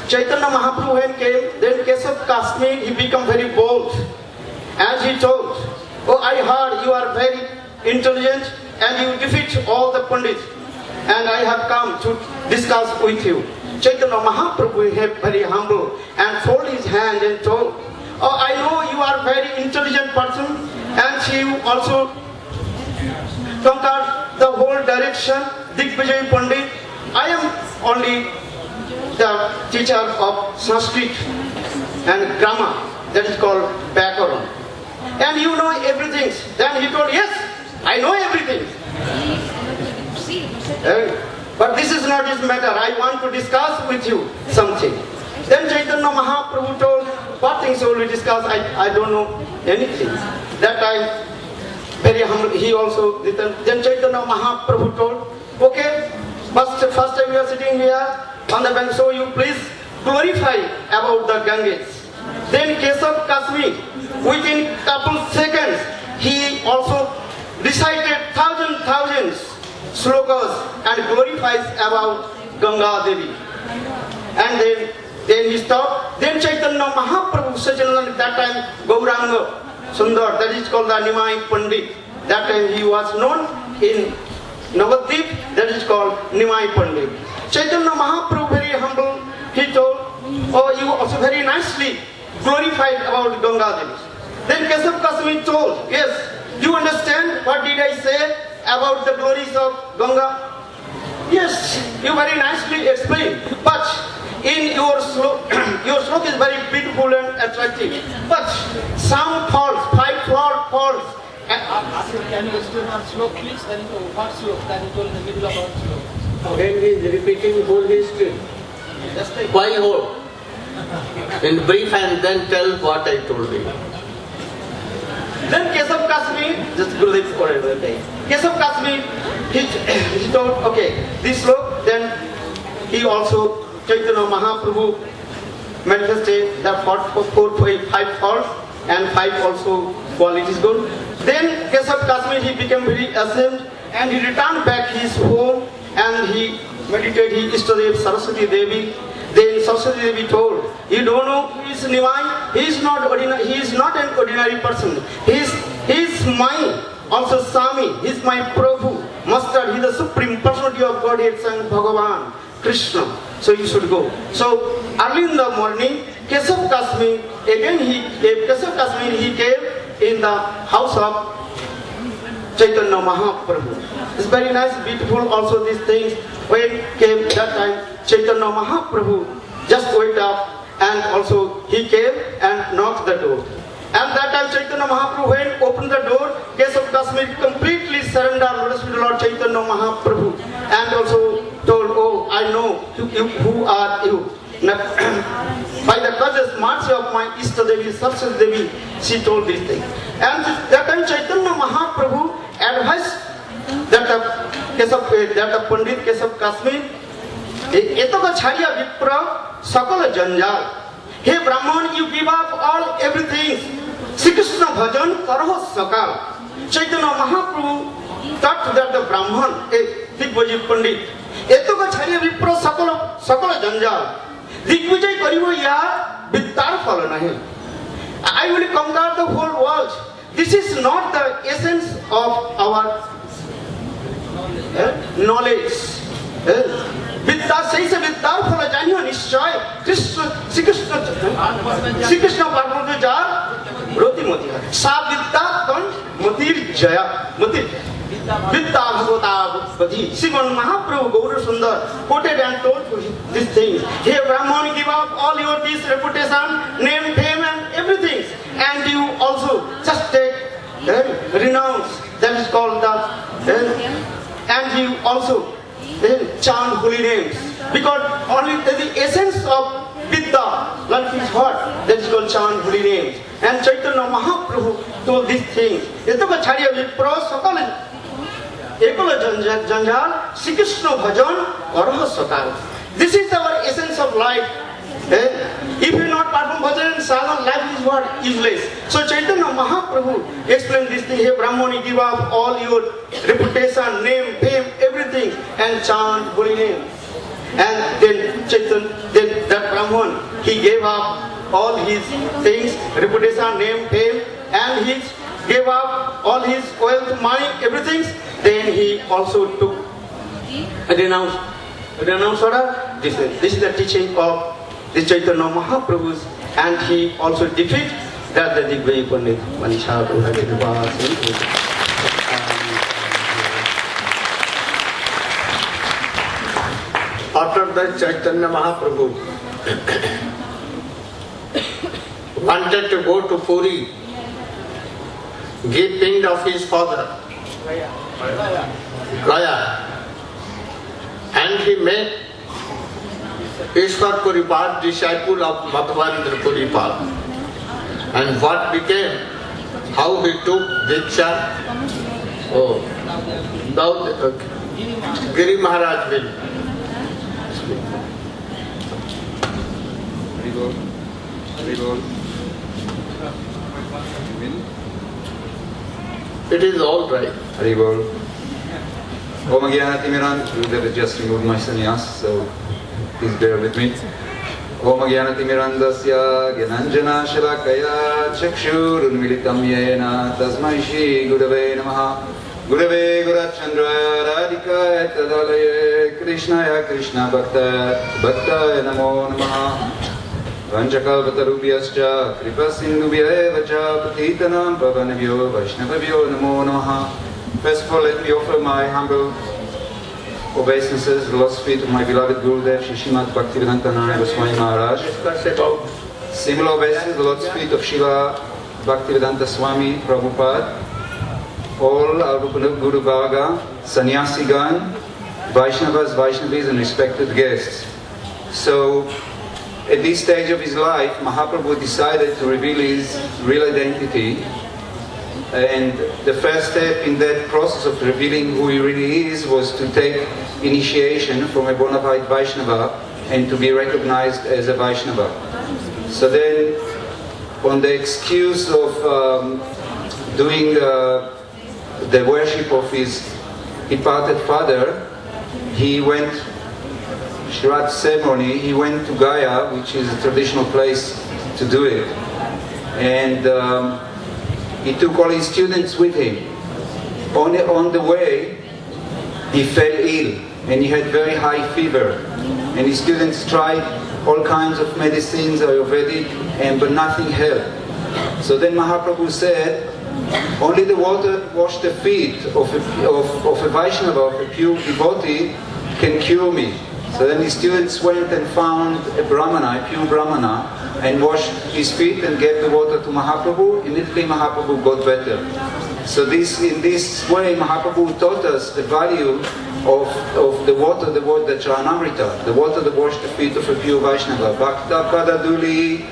Chaitanya Mahaprabhu when came, then case of Kashmir, he became very bold. As he told, oh, I heard you are very intelligent and you defeat all the Pandits, and I have come to discuss with you. Chaitanya Mahaprabhu was very humble and folded his hand and told, oh, I know you are a very intelligent person and you also conquered the whole direction, Digvijay Pandit. I am only the teacher of Sanskrit and grammar, that is called Vyakaran. And you know everything. Then he told, yes, I know everything. But this is not his matter. I want to discuss with you something. Then Chaitanya Mahaprabhu told, what things will we discuss? I don't know anything. That time, very humble, he also, then Chaitanya Mahaprabhu told, okay, first time you are sitting here on the bank, so you please glorify about the Ganges. Then case of Kashmir, within couple seconds, he also recited thousands slokas and glorifies about Ganga Devi. And then he stopped. Then Chaitanya Mahaprabhu, Sajananda, that time Gauranga Sundar, that is called the Nimai Pandit. That time he was known in Navadvip, that is called Nimai Pandit. Chaitanya Mahaprabhu, very humble, he told, oh, you also very nicely glorified about Ganga Devi. Then Keshav Kashmir told, yes, you understand what did I say about the glories of Ganga? Yes, you very nicely explained. But in your slok is very beautiful and attractive. But some faults, 5 faults. Can you explain one slok, please? Then what slok? Can you tell in the middle of our slok? When he is repeating whole history, why whole? In brief and then tell what I told you. Then Keshav Kashmir, just Gurudev forever. Keshav Kashmir, he told, okay, this slok, then he also, Chaitanya Mahaprabhu manifested the 5 faults and 5 also qualities good. Then Keshav Kashmir, he became very ashamed and he returned back his home and he meditated his Ishtadev Saraswati Devi. Then Saraswati Devi told, you don't know who is Nimai? He is not an ordinary person. He is mine, also Swami. He is my Prabhu, Master. He is the Supreme Personality of Godhead, Son Bhagavan, Krishna. So you should go. So early in the morning, Keshav Kashmir, he came in the house of Chaitanya Mahaprabhu. It's very nice, beautiful also these things. When came that time, Chaitanya Mahaprabhu just went up and also he came and knocked the door. And that time Chaitanya Mahaprabhu went, opened the door, Keshav Kashmir completely surrendered to Lord Chaitanya Mahaprabhu and also told, oh, I know who are you. By the conscious mercy of my Ishtadevi, Saraswati Devi, she told these things. And that time Chaitanya Mahaprabhu advised that the Pandit Keshav Kashmir, Etaka Chariya Vipra Sakala Janjal. Hey Brahman, you give up all everything. Sri Krishna Bhajan Karaho Sakal. Chaitanya Mahaprabhu thought that the Brahman, Digvijay Pandit, Etaka Chariya Vipra Sakala Janjal. Digvijay Karibo Ya Vittar Phala Nahi. I will conquer the whole world. This is not the essence of our knowledge. Viddha says Vittar Phala Janyo Nishchay. Sri Krishna Paramahansa Jar Roti Motiha. Sa Viddha Kan Motir Jaya. Viddha Bhagavata Bhagavati. Sriman Mahaprabhu Gaura Sundar quoted and told these things. Here Brahman, give up all your this reputation, name, fame and everything. And you also just take renounce. That is called the and you also chant holy names. Because only the essence of Vidya, life is what? That is called chant holy names. And Chaitanya Mahaprabhu told these things. Etaka chhariya vipra sakala ekala janjal Shri Krishna bhajan araha sakal. This is our essence of life. If you not perform bhajan and sadhana, life is what? Useless. So Chaitanya Mahaprabhu explained this thing. Hey Brahmani, give up all your reputation, name, fame, everything and chant holy names. And then then that Brahman, he gave up all his things, reputation, name, fame, and he gave up all his wealth, money, everything. Then he also took renounced order. This is the teaching of the Chaitanya Mahaprabhu, and he also defeated that the Digvay Pandit Manisha. After that, Chaitanya Mahaprabhu wanted to go to Puri, give pind of his father, Gaya, and he met Ishwar Puripal, disciple of Madhavendra Puripal. And what became, how he took Diksha, Giri Maharaj will. It is all right. Haribol. Om Agyanati Miran, Gurudev just removed my sannyas, so please bear with me. Om Agyanati Mirandasya Gyananjana Shalakaya Chakshur Unmilitam Yena Tasmai Shri Gurave Namaha Gurave Gurachandra Radhika Tadalaye Krishnaya Krishna Bhakta Namo Namaha Vanchakalpatarubhyascha Kripasindubhya Vacha Patitanam Pavanabhyo Vaishnavabhyo Namo Namaha. First of all, let me offer my humble obeisances to the lost feet of my beloved Gurudev, Srimad Bhaktivedanta Narayana Swami Maharaj. Similar obeisances to the lost feet of Srila Bhaktivedanta Swami Prabhupada, all our Guru Bhaga, Sannyasigan, Vaishnavas, Vaishnavis and respected guests. So, at this stage of his life, Mahaprabhu decided to reveal his real identity. And the first step in that process of revealing who he really is was to take initiation from a bona fide Vaishnava and to be recognized as a Vaishnava. So then, on the excuse of doing the worship of his departed father, he went, Shraddha ceremony, he went to Gaya, which is a traditional place to do it. And he took all his students with him. On the way, he fell ill and he had very high fever. And his students tried all kinds of medicines, Ayurvedic, but nothing helped. So then Mahaprabhu said, only the water wash the feet of a Vaishnava, of a pure devotee, can cure me. So then his students went and found a Brahmana, a pure Brahmana, and washed his feet and gave the water to Mahaprabhu. Immediately Mahaprabhu got better. So in this way Mahaprabhu taught us the value of the water, the Charanamrita, the water that washed the feet of a pure Vaishnava. Bhakta Padaduli,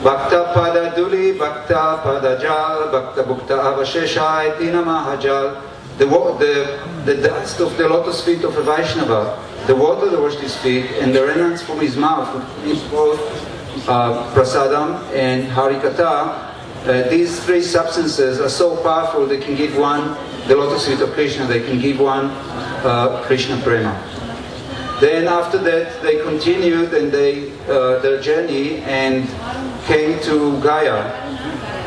Bhakta Padaduli, Bhakta Padajal, Bhakta Bhukta Avashesha, Etina Mahajal. The dust of the lotus feet of a Vaishnava, the water that washed his feet, and the remnants from his mouth, which is both prasadam and harikatha, these three substances are so powerful they can give one the lotus feet of Krishna, they can give one Krishna prema. Then after that they continued and their journey and came to Gaya.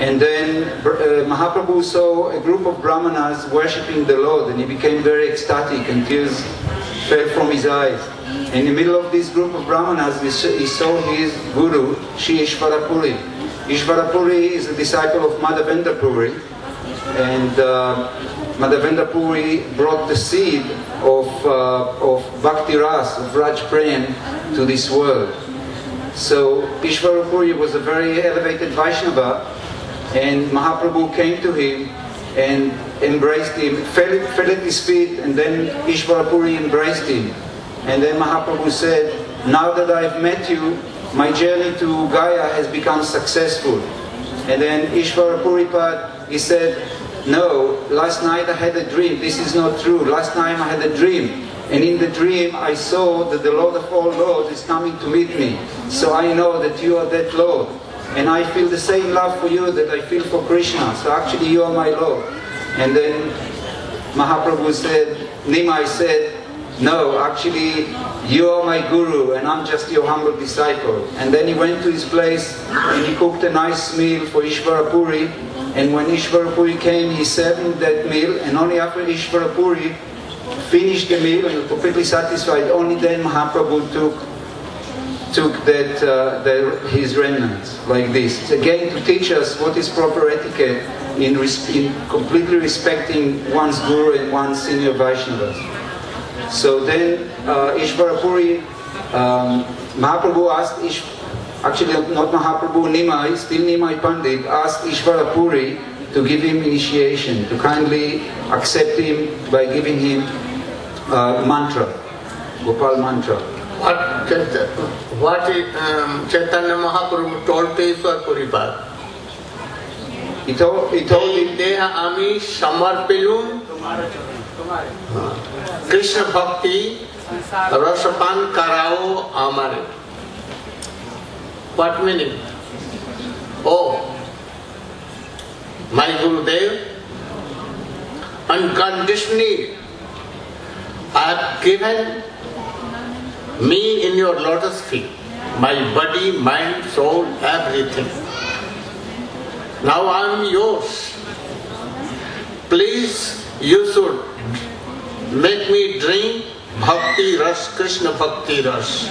And then Mahaprabhu saw a group of Brahmanas worshipping the Lord, and he became very ecstatic and tears fell from his eyes. In the middle of this group of Brahmanas, he saw his guru, Shri Ishvarapuri. Ishvarapuri is a disciple of Madhavendra Puri, and Madhavendra Puri brought the seed of Bhakti Ras, of Raj Prem, to this world. So Ishvara Puri was a very elevated Vaishnava, and Mahaprabhu came to him and embraced him, fell at his feet, and then Ishvara Puri embraced him. And then Mahaprabhu said, now that I've met you, my journey to Gaya has become successful. And then Ishvara Puripad, he said, no, last night I had a dream. This is not true. Last time I had a dream. And in the dream I saw that the Lord of all Lords is coming to meet me. So I know that you are that Lord. And I feel the same love for you that I feel for Krishna. So actually you are my Lord. And then Mahaprabhu said, Nimai said, no, actually you are my Guru and I'm just your humble disciple. And then he went to his place and he cooked a nice meal for Ishvara Puri. And when Ishvara Puri came, he served him that meal, and only after Ishvara Puri finished the meal and was completely satisfied, only then Mahaprabhu took his remnants like this. It's again to teach us what is proper etiquette in completely respecting one's Guru and one's senior Vaishnavas. So then Ishvara Puri, Mahaprabhu asked actually not Mahaprabhu, Nimai, still Nimai Pandit, asked Ishvara Puri to give him initiation, to kindly accept him by giving him mantra, Gopal mantra. What Chaitanya Mahaprabhu told to Ishvara Puripad? He told him, Deha Ami Samarpilum Krishna Bhakti Rasapan Karao Amare. What meaning? Oh, my Gurudev, unconditionally I have given me in your lotus feet, my body, mind, soul, everything. Now I am yours. Please, you should make me drink Bhakti Ras, Krishna Bhakti Ras.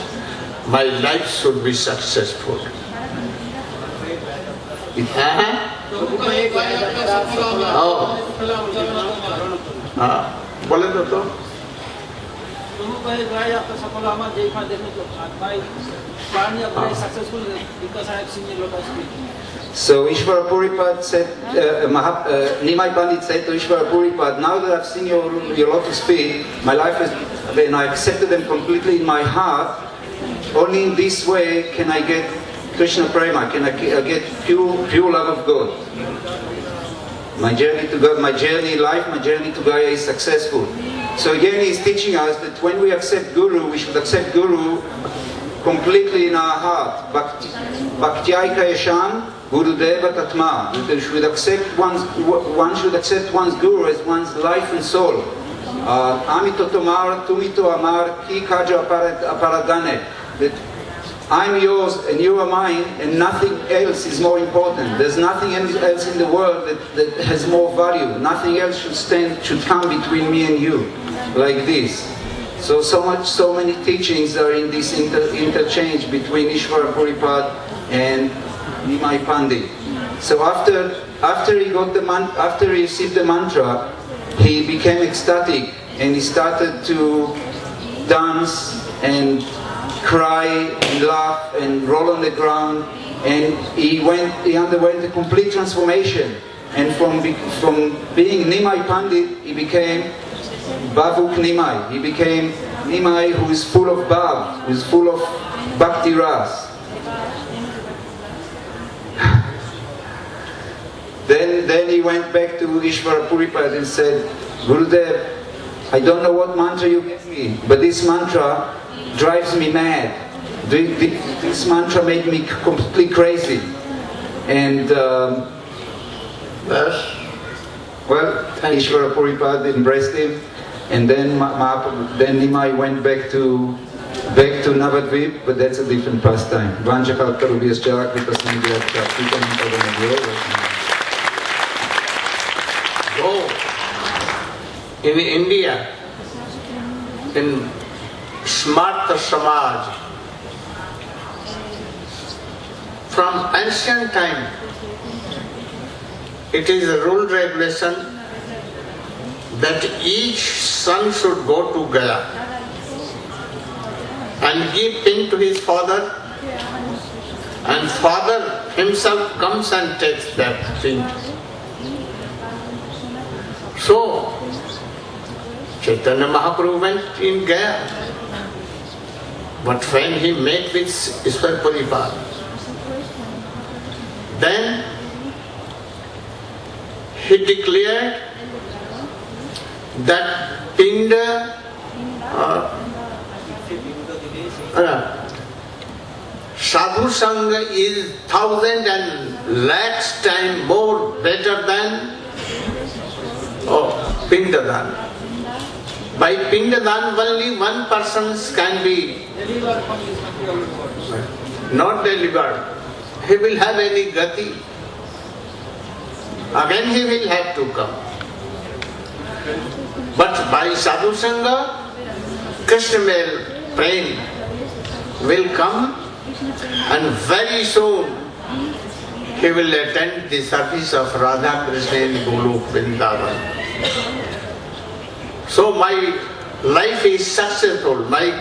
My life should be successful. बोले तो So Ishvara Puripad said, Nimai Pandit said to Ishvara Puripad, now that I've seen your lotus feet, my life is, and I accepted them completely in my heart, only in this way can I get Krishna Prema, can I get pure love of God. My journey to God, my journey in life, my journey to Gaya is successful. So again he's teaching us that when we accept Guru, we should accept Guru completely in our heart. Bhaktyai Kayashan, Gurudeva Tatma. One should accept one's Guru as one's life and soul. Amito Tomar, Tumito Amar, Ki Kaja Aparadane. That I'm yours and you are mine and nothing else is more important. There's nothing else in the world that has more value. Nothing else should come between me and you. Like this. So many teachings are in this interchange between Ishvara Puripad and Nimai Pandit. So after he received the mantra, he became ecstatic and he started to dance and cry and laugh and roll on the ground, and he underwent a complete transformation. And from being Nimai Pandit, he became Bhavuk Nimai. He became Nimai who is full of Bhav, who is full of Bhakti Ras. Then he went back to Ishvara Puripad and said, Gurudev, I don't know what mantra you gave me, but this mantra drives me mad. This mantra made me completely crazy. And Ishvara Puripad embraced him, and then Nimai went back to Navadvip, but that's a different pastime. In India, in Smarta Samaj, from ancient time, it is a rule regulation that each son should go to Gaya and give pin to his father, and father himself comes and takes that pin. So Chaitanya Mahaprabhu went in Gaya, but when he met with Ishwar Paripal, then he declared that Pinda Sadhu Sangha is 1,000 and lakhs times more better than Pindadan. By Pindadan only one person can be not delivered. He will have any gati. Again he will have to come. But by Sadhu Sangha, Krishna Prem will come, and very soon he will attend the service of Radha Krishna in Golok Vrindavan. So my life is successful, my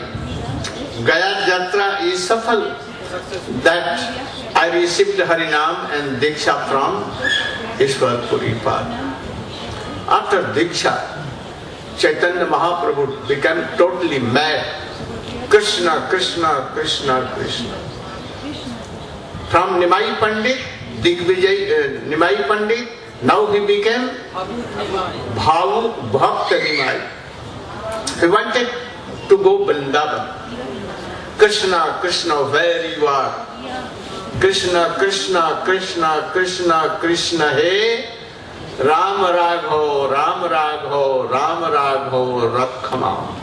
Gaya Jatra is safal, that I received Harinam and Diksha from Ishwar Paripal. After Diksha, Chaitanya Mahaprabhu became totally mad. Krishna, Krishna, Krishna, Krishna. From Nimai Pandit, Nimai Pandit, now he became Bhavu Bhakta Nimai. He wanted to go Vrindavan. Krishna, Krishna, where you are? Krishna, Krishna, Krishna, Krishna, Krishna, hey, Ram Ragho, Ram Ragho, Ram Ragho, Rakhama.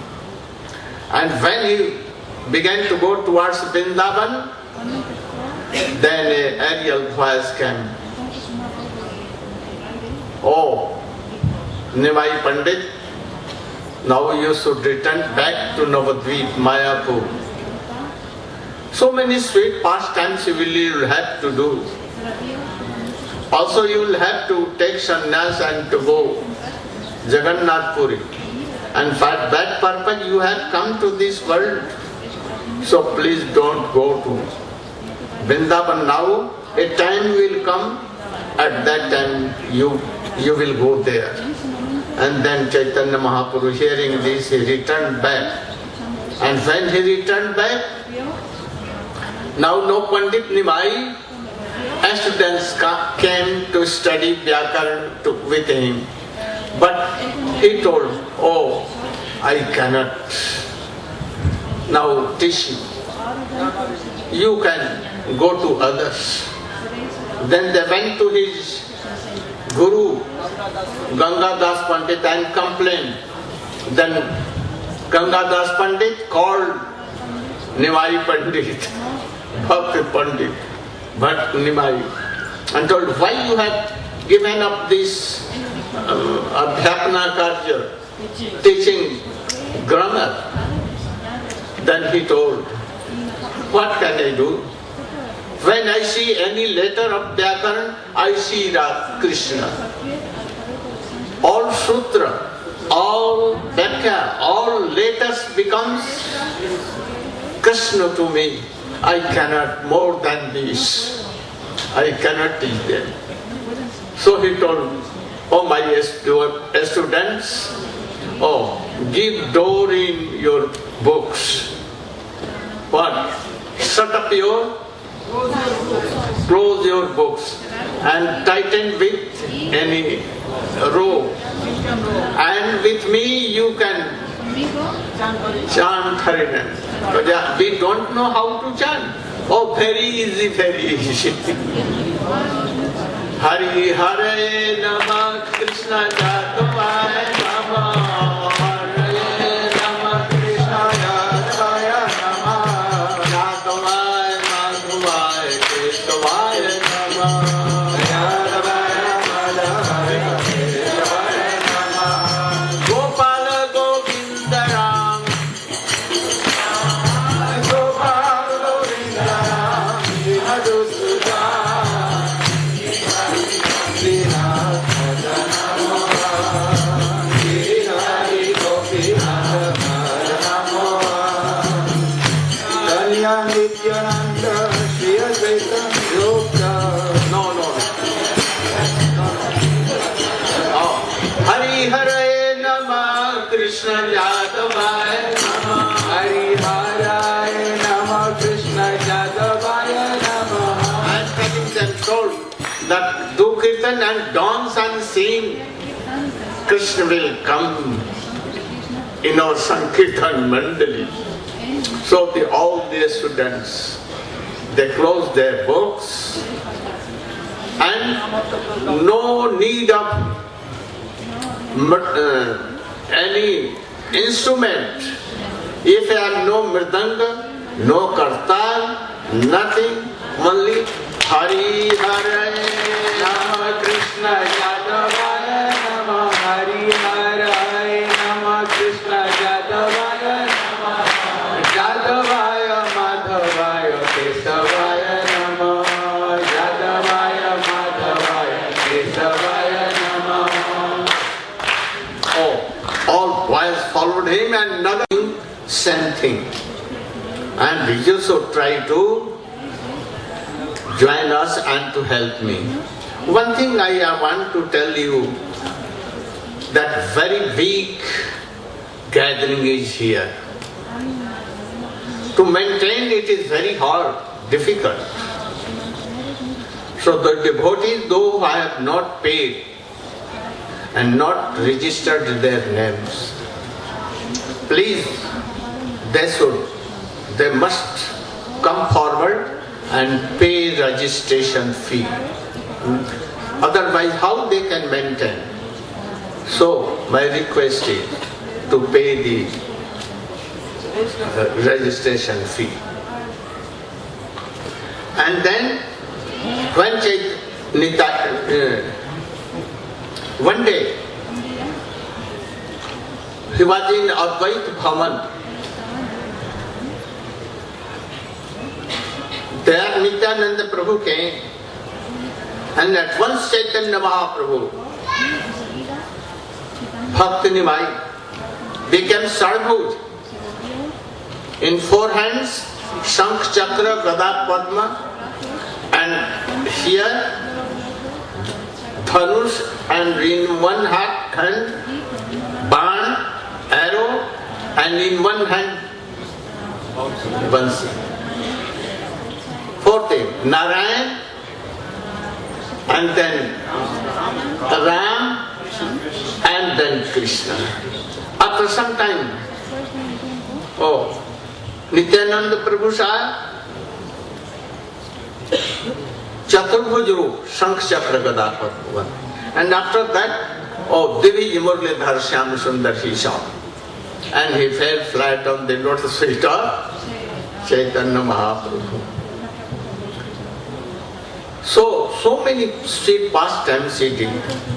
And when he began to go towards Vrindavan, then an aerial voice came. Oh, Nimai Pandit, now you should return back to Navadvip, Mayapur. So many sweet pastimes you will have to do. Also you will have to take sannyas and to go Jagannath Puri. And for that purpose you have come to this world. So please don't go to Vrindavan now. A time will come, at that time you will go there. And then Chaitanya Mahaprabhu, hearing this, he returned back. And when he returned back, now no Pandit Nimai, students came to study Vyakaran with him. But he told, oh, I cannot now teach you. You can go to others. Then they went to his Guru, Gangadas Pandit, and complained. Then Gangadas Pandit called Nimai Pandit, Bhakti Pandit, Bhat Nimai, and told, why you have given up this Adhyapana Karya, teaching grammar? Then he told, what can I do? When I see any letter of Vyakaran, I see Krishna. All sutra, all Vyakya, all letters becomes Krishna to me. I cannot more than this. I cannot teach them. So he told, oh my students, give door in your books. What? Shut up close your books and tighten with any rope. And with me you can chant Harinam. But we don't know how to chant. Oh, very easy, very easy. Hari Hare Nama Krishna Jatavaya Nama Hare Nama Krishna Jatavaya Nama Jatavaya Madhuvaya Keshavaya Nama Jatavaya Madhavaya Keshavaya Nama Gopala Govinda Ram Gopala Govinda Ram Madhusudan Krishna Hari Hare Nama Krishna Yadavaya Nama Hari Hare Nama Krishna Yadavaya Nama. I am telling them told that do kirtan and dance and sing, Krishna will come in our Sankirtan Mandali. So all the students, they close their books and no need of any instrument. If I have no mridanga, no kartal, nothing, only Hari Hare Nama Krishna Yadavaya Nama Hari Hare Nama Krishna Yadavaya Nama Yadavaya Madhavaya Kesavaya Nama Yadavaya Madhavaya Kesavaya Nama. All boys followed him and nothing, same thing. And we also try to join us and to help me. One thing I want to tell you, that very weak gathering is here. To maintain it is very hard, difficult. So the devotees, though I have not paid and not registered their names, please, they must come forward and pay registration fee. Otherwise, how they can maintain? So, my request is to pay the registration fee. And then, one day, he was in Advaita Bhavan. There Nityananda Prabhu came, and at once Chaitanya Mahaprabhu, Bhakti Nimai, became Sarvabhuj. In 4 hands, Shankh, Chakra, Gada, Padma, and here Dhanush, and in one hand, Ban, arrow, and in one hand, Bansi. 4th thing, Narayana, and then Ram, and then Krishna. After some time, Nityananda Prabhu saw Chaturbhuj Roop, Shankh Chakra Gada Padma. And after that, Devi Murlidhar Shyam Sundar he saw. And he fell flat on the lotus feet of Chaitanya Mahaprabhu. So many street pastimes he did.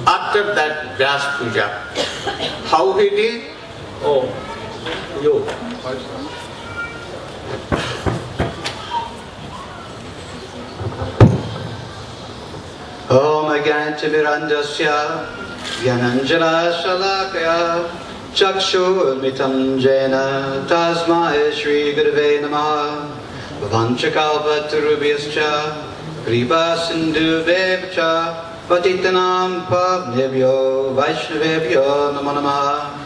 After that, Vyas Puja. How he did? Om Agantimirandasya Yananjala Shalakaya Chakshu Mitam Jena Tasma Shri Gurave Namaha Vavanchakalpa Turubhyascha Kripa Sindhu Vevcha Patitanam Pavnebhyo Vaishnavebhyo Namo Namaha.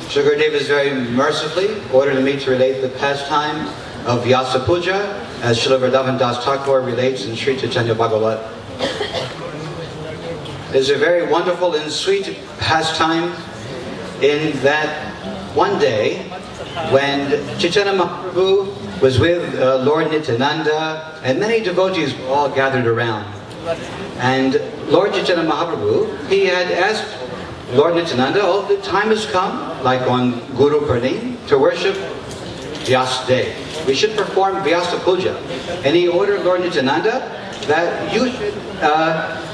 Shukadev is very mercifully ordered me to relate the pastime of Vyasa Puja, as Srila Vrindavan Das Thakur relates in Sri Chaitanya Bhagavat. It is a very wonderful and sweet pastime in that one day when Chaitanya Mahaprabhu was with Lord Nityananda and many devotees were all gathered around. And Lord Chaitanya Mahaprabhu, he had asked Lord Nityananda, the time has come, like on Guru Purnim, to worship Vyasa Day. We should perform Vyasa Puja. And he ordered Lord Nityananda that you should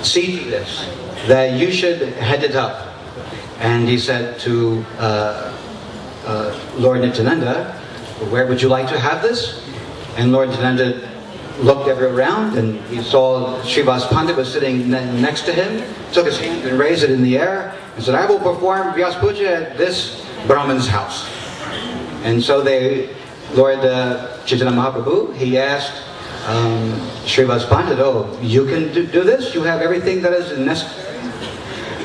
see to this, that you should head it up. And he said to Lord Nityananda, where would you like to have this? And Lord Nityananda looked everywhere around and he saw Srivas Pandit was sitting next to him, took his hand and raised it in the air and said, I will perform Vyasa Puja at this Brahman's house. And so Lord Chaitanya Mahaprabhu, he asked Srivas Pandit, oh, you can do this? You have everything that is necessary?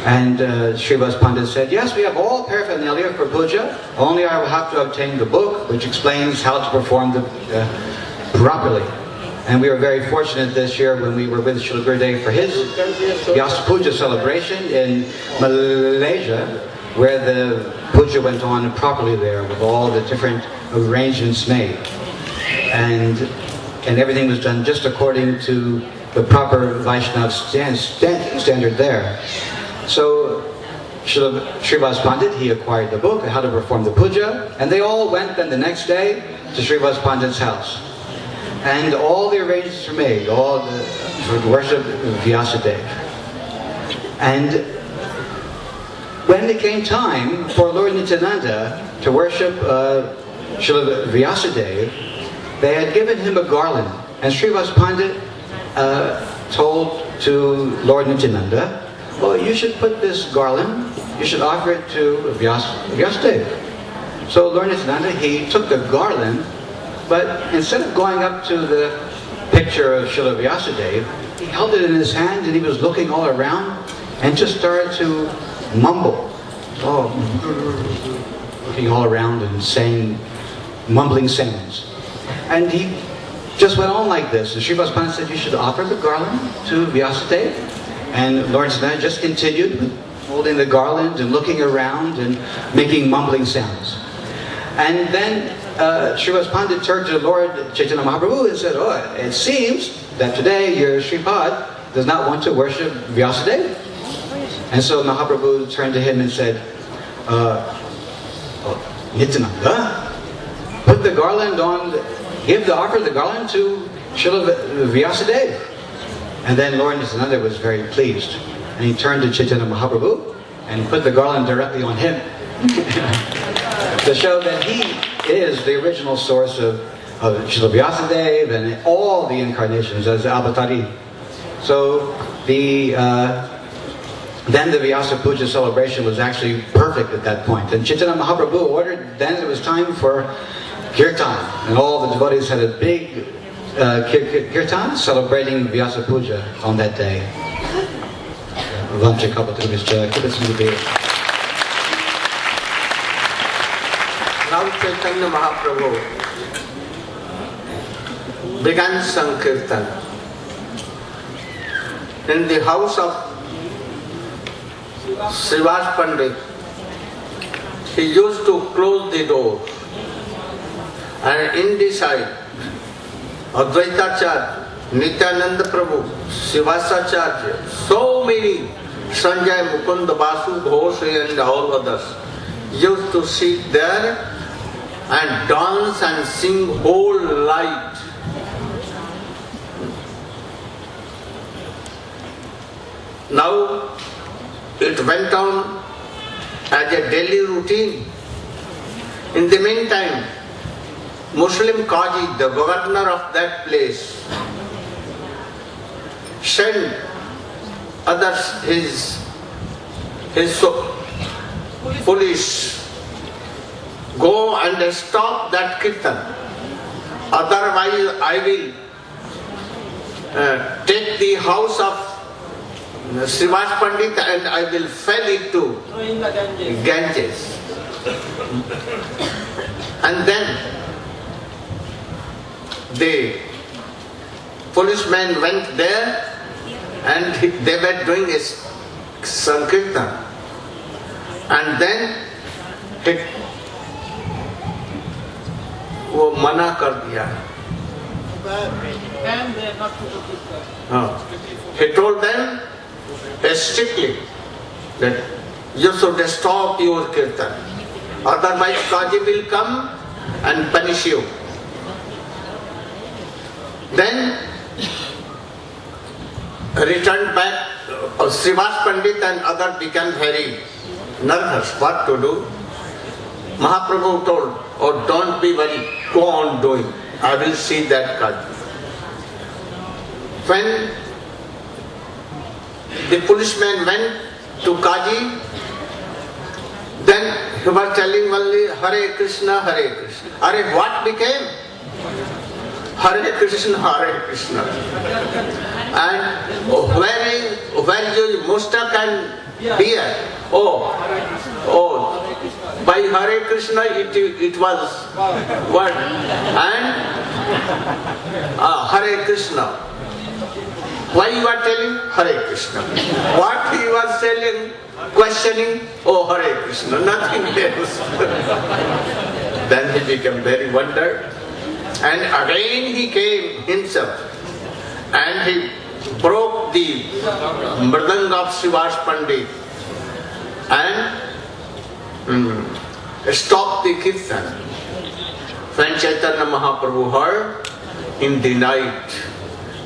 And Srivas Pandit said, yes, we have all paraphernalia for puja, only I will have to obtain the book which explains how to perform the properly. And we were very fortunate this year when we were with Srila Gurudev for his Vyasa Puja celebration in Malaysia, where the puja went on properly there with all the different arrangements made. And everything was done just according to the proper Vaishnava standard there. So Srivas Pandit, he acquired the book, How to Perform the Puja, and they all went then the next day to Srivas Pandit's house. And all the arrangements were made, for the worship of Vyasadeva. And when it came time for Lord Nityananda to worship Srila Vyasadeva, they had given him a garland. And Srivas Pandit told to Lord Nityananda, well, you should put this garland, you should offer it to Vyasadeva. So Lord Nityananda, he took the garland, but instead of going up to the picture of Srila Vyasadeva, he held it in his hand and he was looking all around and just started to mumble. Looking all around and saying, mumbling sayings. And he just went on like this. And Srivas Pandit said, you should offer the garland to Vyasadeva. And Lord Nityananda just continued with holding the garland and looking around and making mumbling sounds. And then Srivas Pandit turned to Lord Chaitanya Mahaprabhu and said, oh, it seems that today your Sripad does not want to worship Vyasadeva. And so Mahaprabhu turned to him and said, Nityananda, put the garland on, offer the garland to Srila Vyasadeva. And then Lord Nityananda was very pleased. And he turned to Chaitanya Mahaprabhu and put the garland directly on him. To show that he is the original source of Srila Vyasadeva and all the incarnations as avatari. So then the Vyasa Puja celebration was actually perfect at that point. And Chaitanya Mahaprabhu ordered, then it was time for kirtan. And all the devotees had a big kirtan celebrating Vyasa Puja on that day. Now Chaitanya Mahaprabhu began Sankirtan in the house of Srivas Pandit. He used to close the door, and inside Advaitacharya, Nityananda Prabhu, Srivasacharya, so many, Sanjay, Mukunda, Basu, Ghosh and all others used to sit there and dance and sing whole night. Now it went on as a daily routine. In the meantime, Muslim Qazi, the governor of that place, sent others, his police, go and stop that kirtan. Otherwise, I will take the house of Srivas Pandit and I will fell it to Ganges. And then the policemen went there and they were doing a Sankirtan. And then वो मना कर दिया. He told them strictly that you should stop your kirtan, otherwise Qazi will come and punish you. Then returned back, Srivas Pandit and others became very nervous what to do. Mahaprabhu told, oh, don't be worried, go on doing, I will see that Qazi. When the policeman went to Qazi, then He was telling only Hare Krishna, Hare Krishna. Hare, what became? Hare Krishna, Hare Krishna. And where your mustak and beard? Oh, by Hare Krishna it was one. And Hare Krishna. Why you are telling Hare Krishna? What he was telling, questioning, oh Hare Krishna, nothing else. Then he became very wondered. And again he came himself and he broke the mridanga of Srivas Pandit and stopped the kirtan. When Chaitanya Mahaprabhu heard in the night,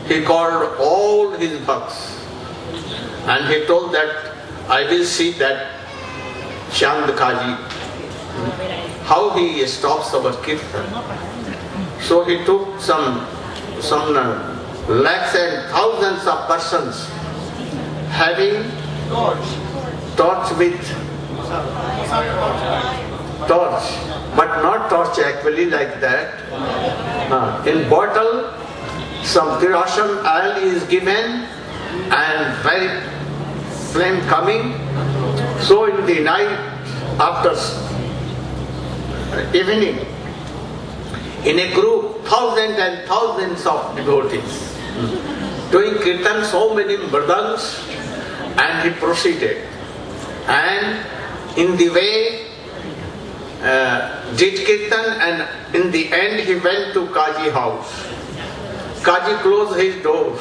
he called all his bhakts and he told that I will see that Chand Kaji, how he stops our kirtan. So he took some lakhs and thousands of persons having torch with torch, but not torch actually like that. In bottle, some kerosene oil is given and very flame coming. So in the night, after evening, in a group, thousands and thousands of devotees doing kirtan, so many mridangs, and he proceeded. And in the way did kirtan, and in the end he went to Kaji house. Kaji closed his door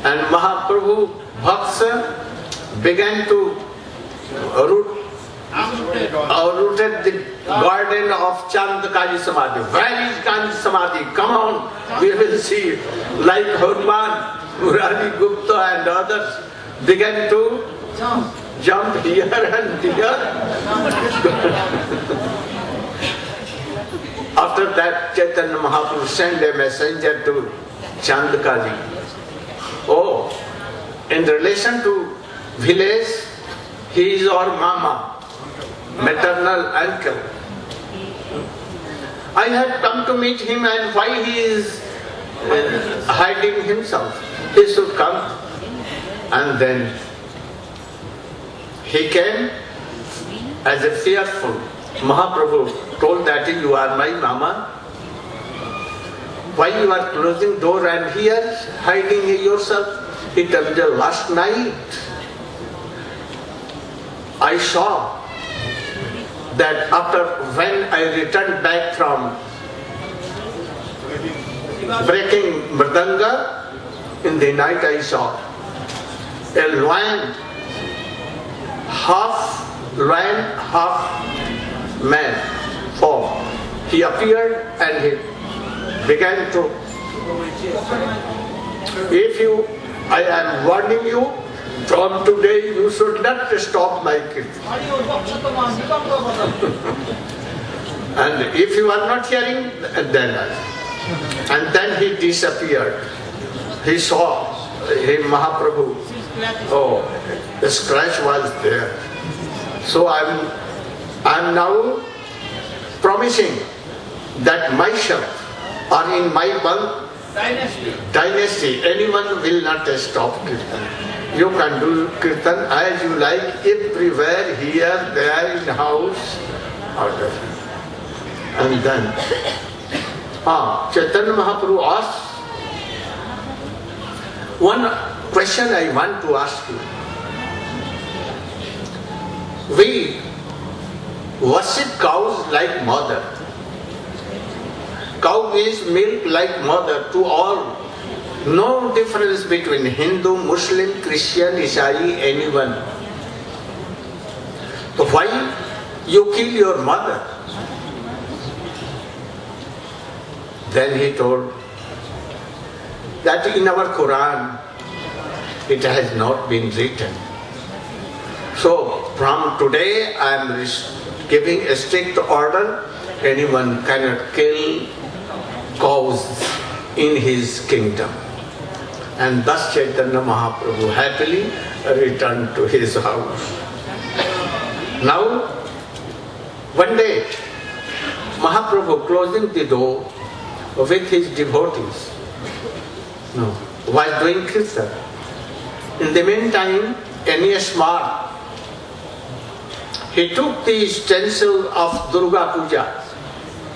and Mahaprabhu bhakts began to rooted the garden of Chand Kaji Samadhi. Where is Kaji Samadhi? Come on, we will see. Like Hanuman, Murari Gupta and others began to jump here and here. After that, Chaitanya Mahaprabhu sent a messenger to Chand Kaji. Oh, in relation to village, he is our mama, maternal uncle. I had come to meet him, and why he is hiding himself? He should come. And then he came as a fearful. Mahaprabhu told that you are my mama. Why you are closing door and here hiding yourself? He told me, last night I saw that after when I returned back from breaking mridanga, in the night I saw a lion, half man form. He appeared and he began to, I am warning you, from today you should not stop my kirtan. And if you are not hearing, then he disappeared. He saw him, Mahaprabhu. Oh, the scratch was there. So I am now promising that myself or in my dynasty, anyone will not stop kirtan. You can do kirtan as you like, everywhere, here, there, in house, out of it. And then, Chaitanya Mahaprabhu asked, one question I want to ask you. We worship cows like mother. Cow gives milk like mother to all. No difference between Hindu, Muslim, Christian, Isai, anyone. So why you kill your mother? Then he told that in our Quran it has not been written. So from today I am giving a strict order, anyone cannot kill cows in his kingdom. And thus Chaitanya Mahaprabhu happily returned to his house. Now One day, Mahaprabhu closing the door with his devotees, was doing kirtan. In the meantime, N.A. Smart, he took the stencil of Durga Puja,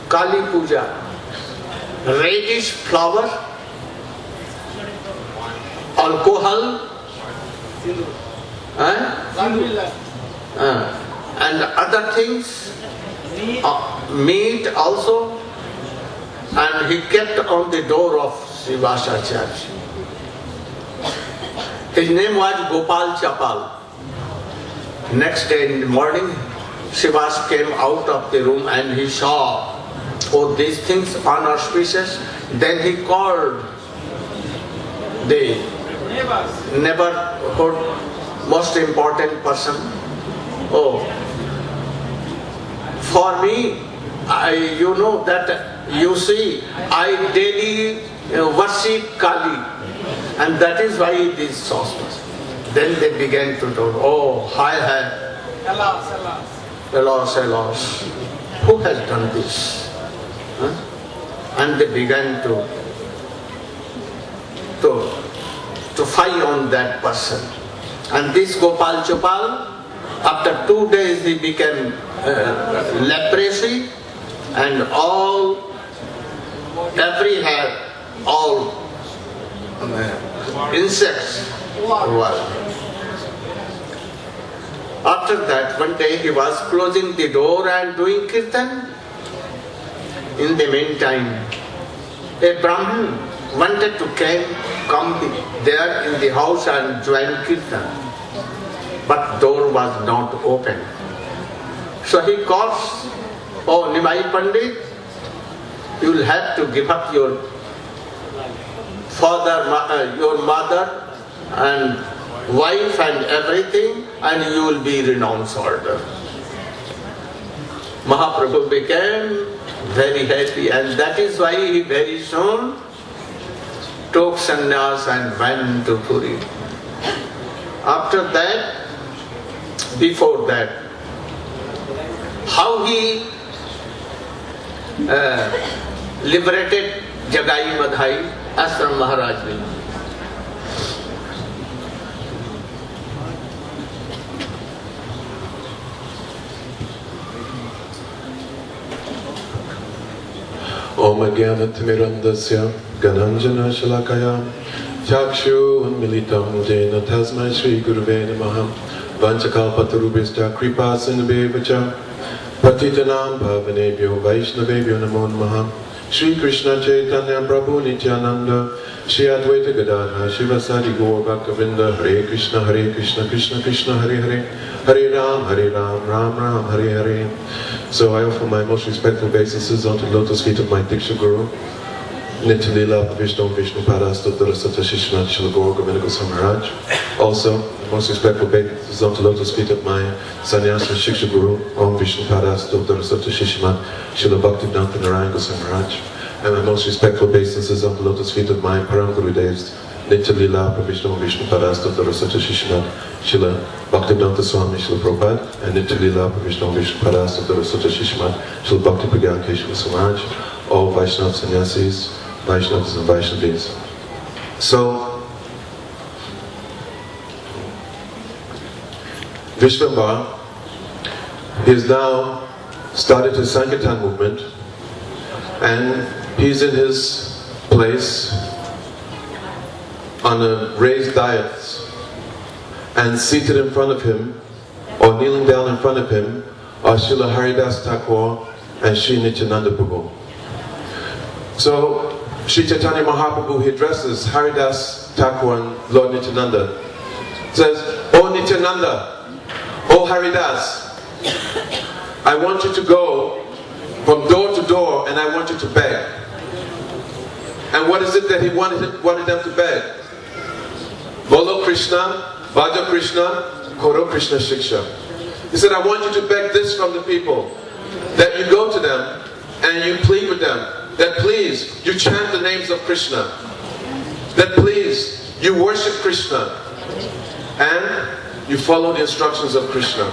Kali Puja, reddish flower, alcohol, and other things, meat also, and he kept on the door of Srivasa Church. His name was Gopal Chapal. Next day in the morning, Srivas came out of the room and he saw, oh, these things are auspicious. Then he called the neighborhood most important person. Oh, for me, you know that, you see, I daily worship Kali, and that is why this sauce. Then they began to talk, oh, hi, alas, who has done this? And they began to fight on that person. And this Gopal Chopal, after 2 days he became leprosy, and every hair, all insects were. After that, one day he was closing the door and doing kirtan. In the meantime, a Brahmin wanted to come there in the house and join kirtan, but door was not open. So he calls, oh, Nimai Pandit, you will have to give up your father, your mother and wife and everything, and you will be renounced order. Mahaprabhu became very happy, and that is why he very soon took sannyas and went to Puri. After that, before that, how he liberated Jagai Madhai as from Maharaj will. Om Jnanatimirandasya Gananjana Shalakaya Chakshu Unmilitam Jena Tasmai Shri Guruve Namaha Vanchakalpatarubhishta Kripa Sindhubevacha Patitanam Bhavanebhyo Vaishnavebhyo Namo Namaha Shri Krishna Chaitanya Prabhu Nityananda Shri Advaita Gadadhara Shivasari Gaur Bhaktavinda Hare Krishna Krishna Krishna Hare Hare Hare Ram Ram Ram Hare Hare. So I offer my most respectful obeisances onto the lotus feet of my Diksha Guru, Nityalila Vishnu Padastotara Sata Shishmat Shila Gaur Govinda Goswami Maharaj. Also, most respectful obeisances onto the lotus feet of my Sannyasa Shiksha Guru, Om Vishnu Padastotara Sata Shishmat Shila Bhaktivedanta Narayana Goswami Maharaj. And my most respectful obeisances onto the lotus feet of my Param Guru Devs, Nityalila Vishnu Padastotara Sata Shishmat Shila Bhaktivedanta Swami Shila Prabhupada, and Nityalila Vishnu Padastotara Sata Shishmat Shila Bhakti Pragya Keshava Samaj, all Vaishnava Sannyasis, Vaishnavas and Vaishnavis. So, Vishvambhar is now started his Sankirtan movement, and he's in his place on a raised dais, and seated in front of him, or kneeling down in front of him, are Srila Haridas Thakur and Sri Nityananda Prabhu. So, Sri Chaitanya Mahaprabhu, he addresses Haridas Thakur and Lord Nityananda. Says, "O Nityananda, O Haridas, I want you to go from door to door and I want you to beg." And what is it that he wanted them to beg? Bolo Krishna, Bhaja Krishna, Koro Krishna Shiksha. He said, I want you to beg this from the people, that you go to them and you plead with them, that please, you chant the names of Krishna, that please, you worship Krishna, and you follow the instructions of Krishna.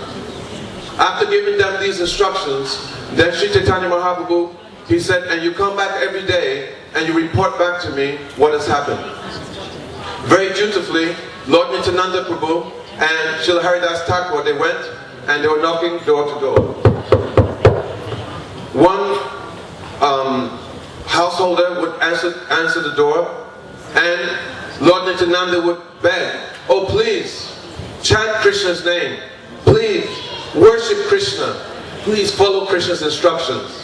After giving them these instructions, then Sri Chaitanya Mahaprabhu, he said, and you come back every day and you report back to me what has happened. Very dutifully, Lord Nityananda Prabhu and Srila Haridas Thakur, they went and they were knocking door to door. One householder would answer the door, and Lord Nityananda would beg, oh please, chant Krishna's name. Please, worship Krishna. Please follow Krishna's instructions.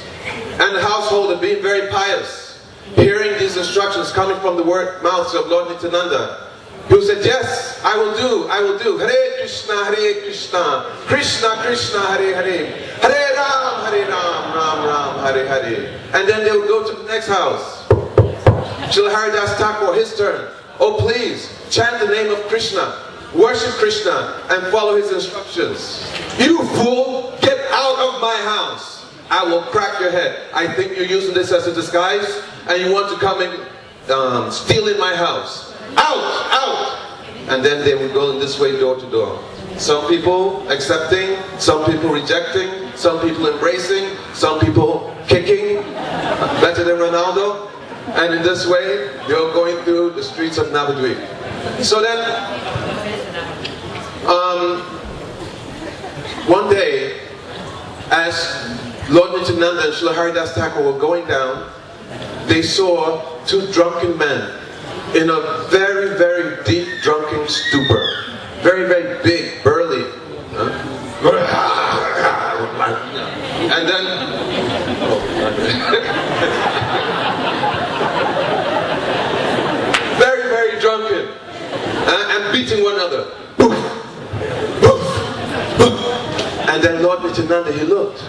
And the householder, being very pious, hearing these instructions coming from the mouths of Lord Nityananda, he said, yes, I will do. Hare Krishna, Krishna Krishna, Hare Hare, Hare Ram, Ram Ram, Hare Hare. And then they would go to the next house. Srila Haridas Thakur, his turn. Oh please, chant the name of Krishna, worship Krishna, and follow his instructions. You fool, get out of my house. I will crack your head. I think you're using this as a disguise, and you want to come and steal in my house. Out, out! And then they would go in this way, door to door. Some people accepting, some people rejecting, some people embracing, some people kicking, better than Ronaldo. And in this way, you're going through the streets of Navadvip. So then, one day, as Lord Nityananda and Srila Haridas Thakur were going down, they saw two drunken men in a very, very deep drunken stupor. Very, very big, burly. And then very, very drunken and beating one another. And then Lord Nityananda, he looked,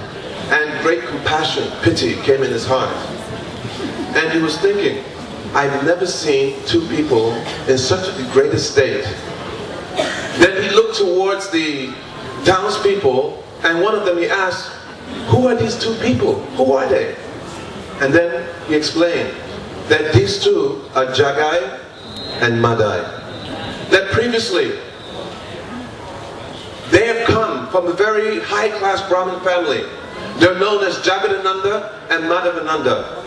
and great compassion, pity came in his heart. And he was thinking, I've never seen two people in such a degraded state. Then he looked towards the townspeople, and one of them he asked, who are these two people? Who are they? And then he explained that these two are Jagai and Madai. That previously, they have come from a very high-class Brahmin family. They're known as Jagadananda and Madhavananda.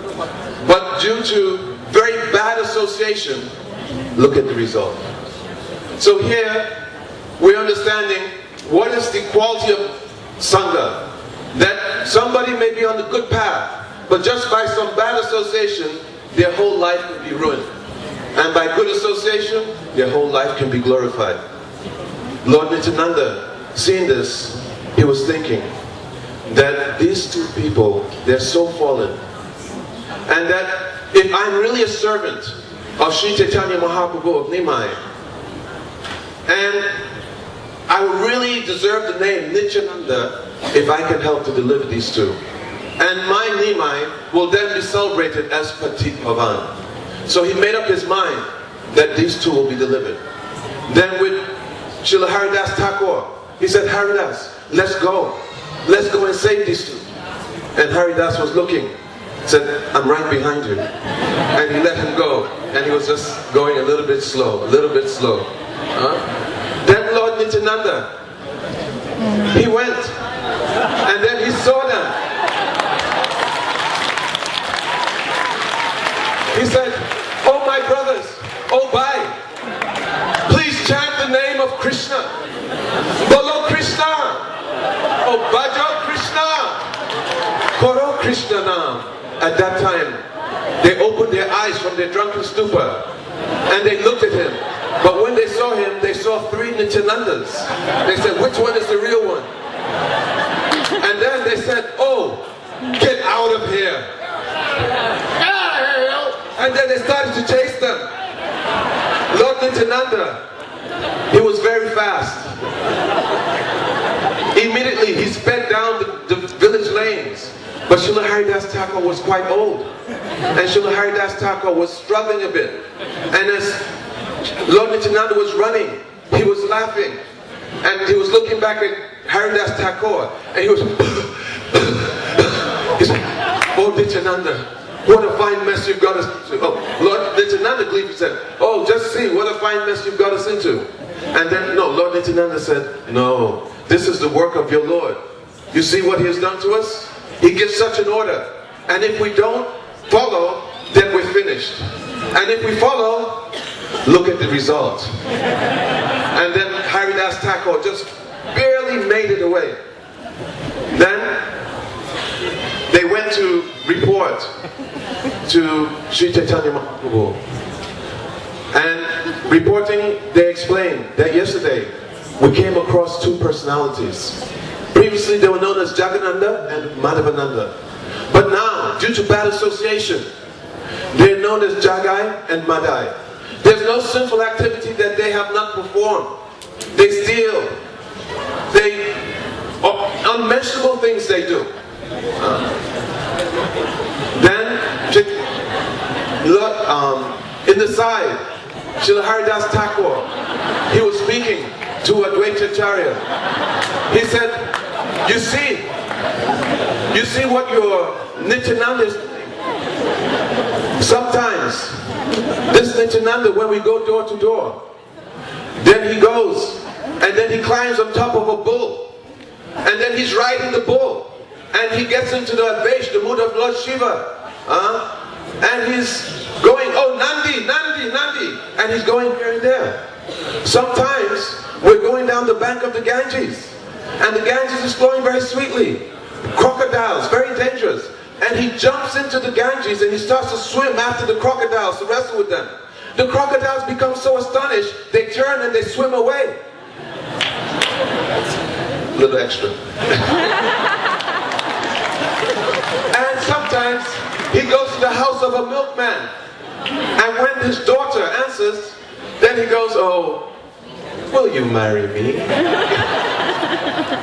But due to very bad association, look at the result. So here, we're understanding what is the quality of Sangha. That somebody may be on the good path, but just by some bad association, their whole life can be ruined. And by good association, their whole life can be glorified. Lord Nityananda, seeing this, he was thinking that these two people, they're so fallen. And that if I'm really a servant of Sri Chaitanya Mahaprabhu of Nimai, and I would really deserve the name Nityananda if I can help to deliver these two. And my Nimai will then be celebrated as Patit Pavan. So he made up his mind that these two will be delivered. Then with Srila Haridas Thakur, he said, Haridas, let's go. Let's go and save these two. And Haridas was looking, said, I'm right behind you. And he let him go. And he was just going a little bit slow, a little bit slow. Then Lord Nityananda, he went. And then he saw them. He said, oh my brothers, oh bhai, please chant the name of Krishna. Bolo Krishna. Oh Bhajo Krishna. Koro Krishna Nam. At that time, they opened their eyes from their drunken stupor and they looked at him. But when they saw him, they saw three Nityanandas. They said, which one is the real one? And then they said, oh, get out of here. And then they started to chase them. Lord Nityananda, he was very fast. Immediately he sped down the village lanes. But Srila Haridas Thakur was quite old. And Srila Haridas Thakur was struggling a bit. And as Lord Nityananda was running, he was laughing. And he was looking back at Haridas Thakur. And he was, he said, oh Nityananda, what a fine mess you've got us into. Oh, Lord Nityananda gleefully said, oh, just see, what a fine mess you've got us into. And then, no, Lord Nityananda said, no, this is the work of your Lord. You see what he has done to us? He gives such an order. And if we don't follow, then we're finished. And if we follow, look at the result. And then Haridas Thakur just barely made it away. Then they went to report to Sri Chaitanya Mahaprabhu. And reporting, they explained that yesterday we came across two personalities. Previously they were known as Jagadananda and Madhavananda. But now, due to bad association, they're known as Jagai and Madai. There's no sinful activity that they have not performed. They steal. Unmentionable things they do. Then, in the side, Srila Haridas Thakur, he was speaking to Advaitacharya. He said, you see what your Nityananda is doing? Sometimes, this Nityananda, when we go door to door, then he goes, and then he climbs on top of a bull, and then he's riding the bull, and he gets into the Advaish, the mood of Lord Shiva, and he's going, oh Nandi, Nandi, Nandi, and he's going here and there. Sometimes, we're going down the bank of the Ganges, and the Ganges is flowing very sweetly. Crocodiles, very dangerous. And he jumps into the Ganges and he starts to swim after the crocodiles to wrestle with them. The crocodiles become so astonished, they turn and they swim away. A little extra. And sometimes he goes to the house of a milkman. And when his daughter answers, then he goes, oh, will you marry me?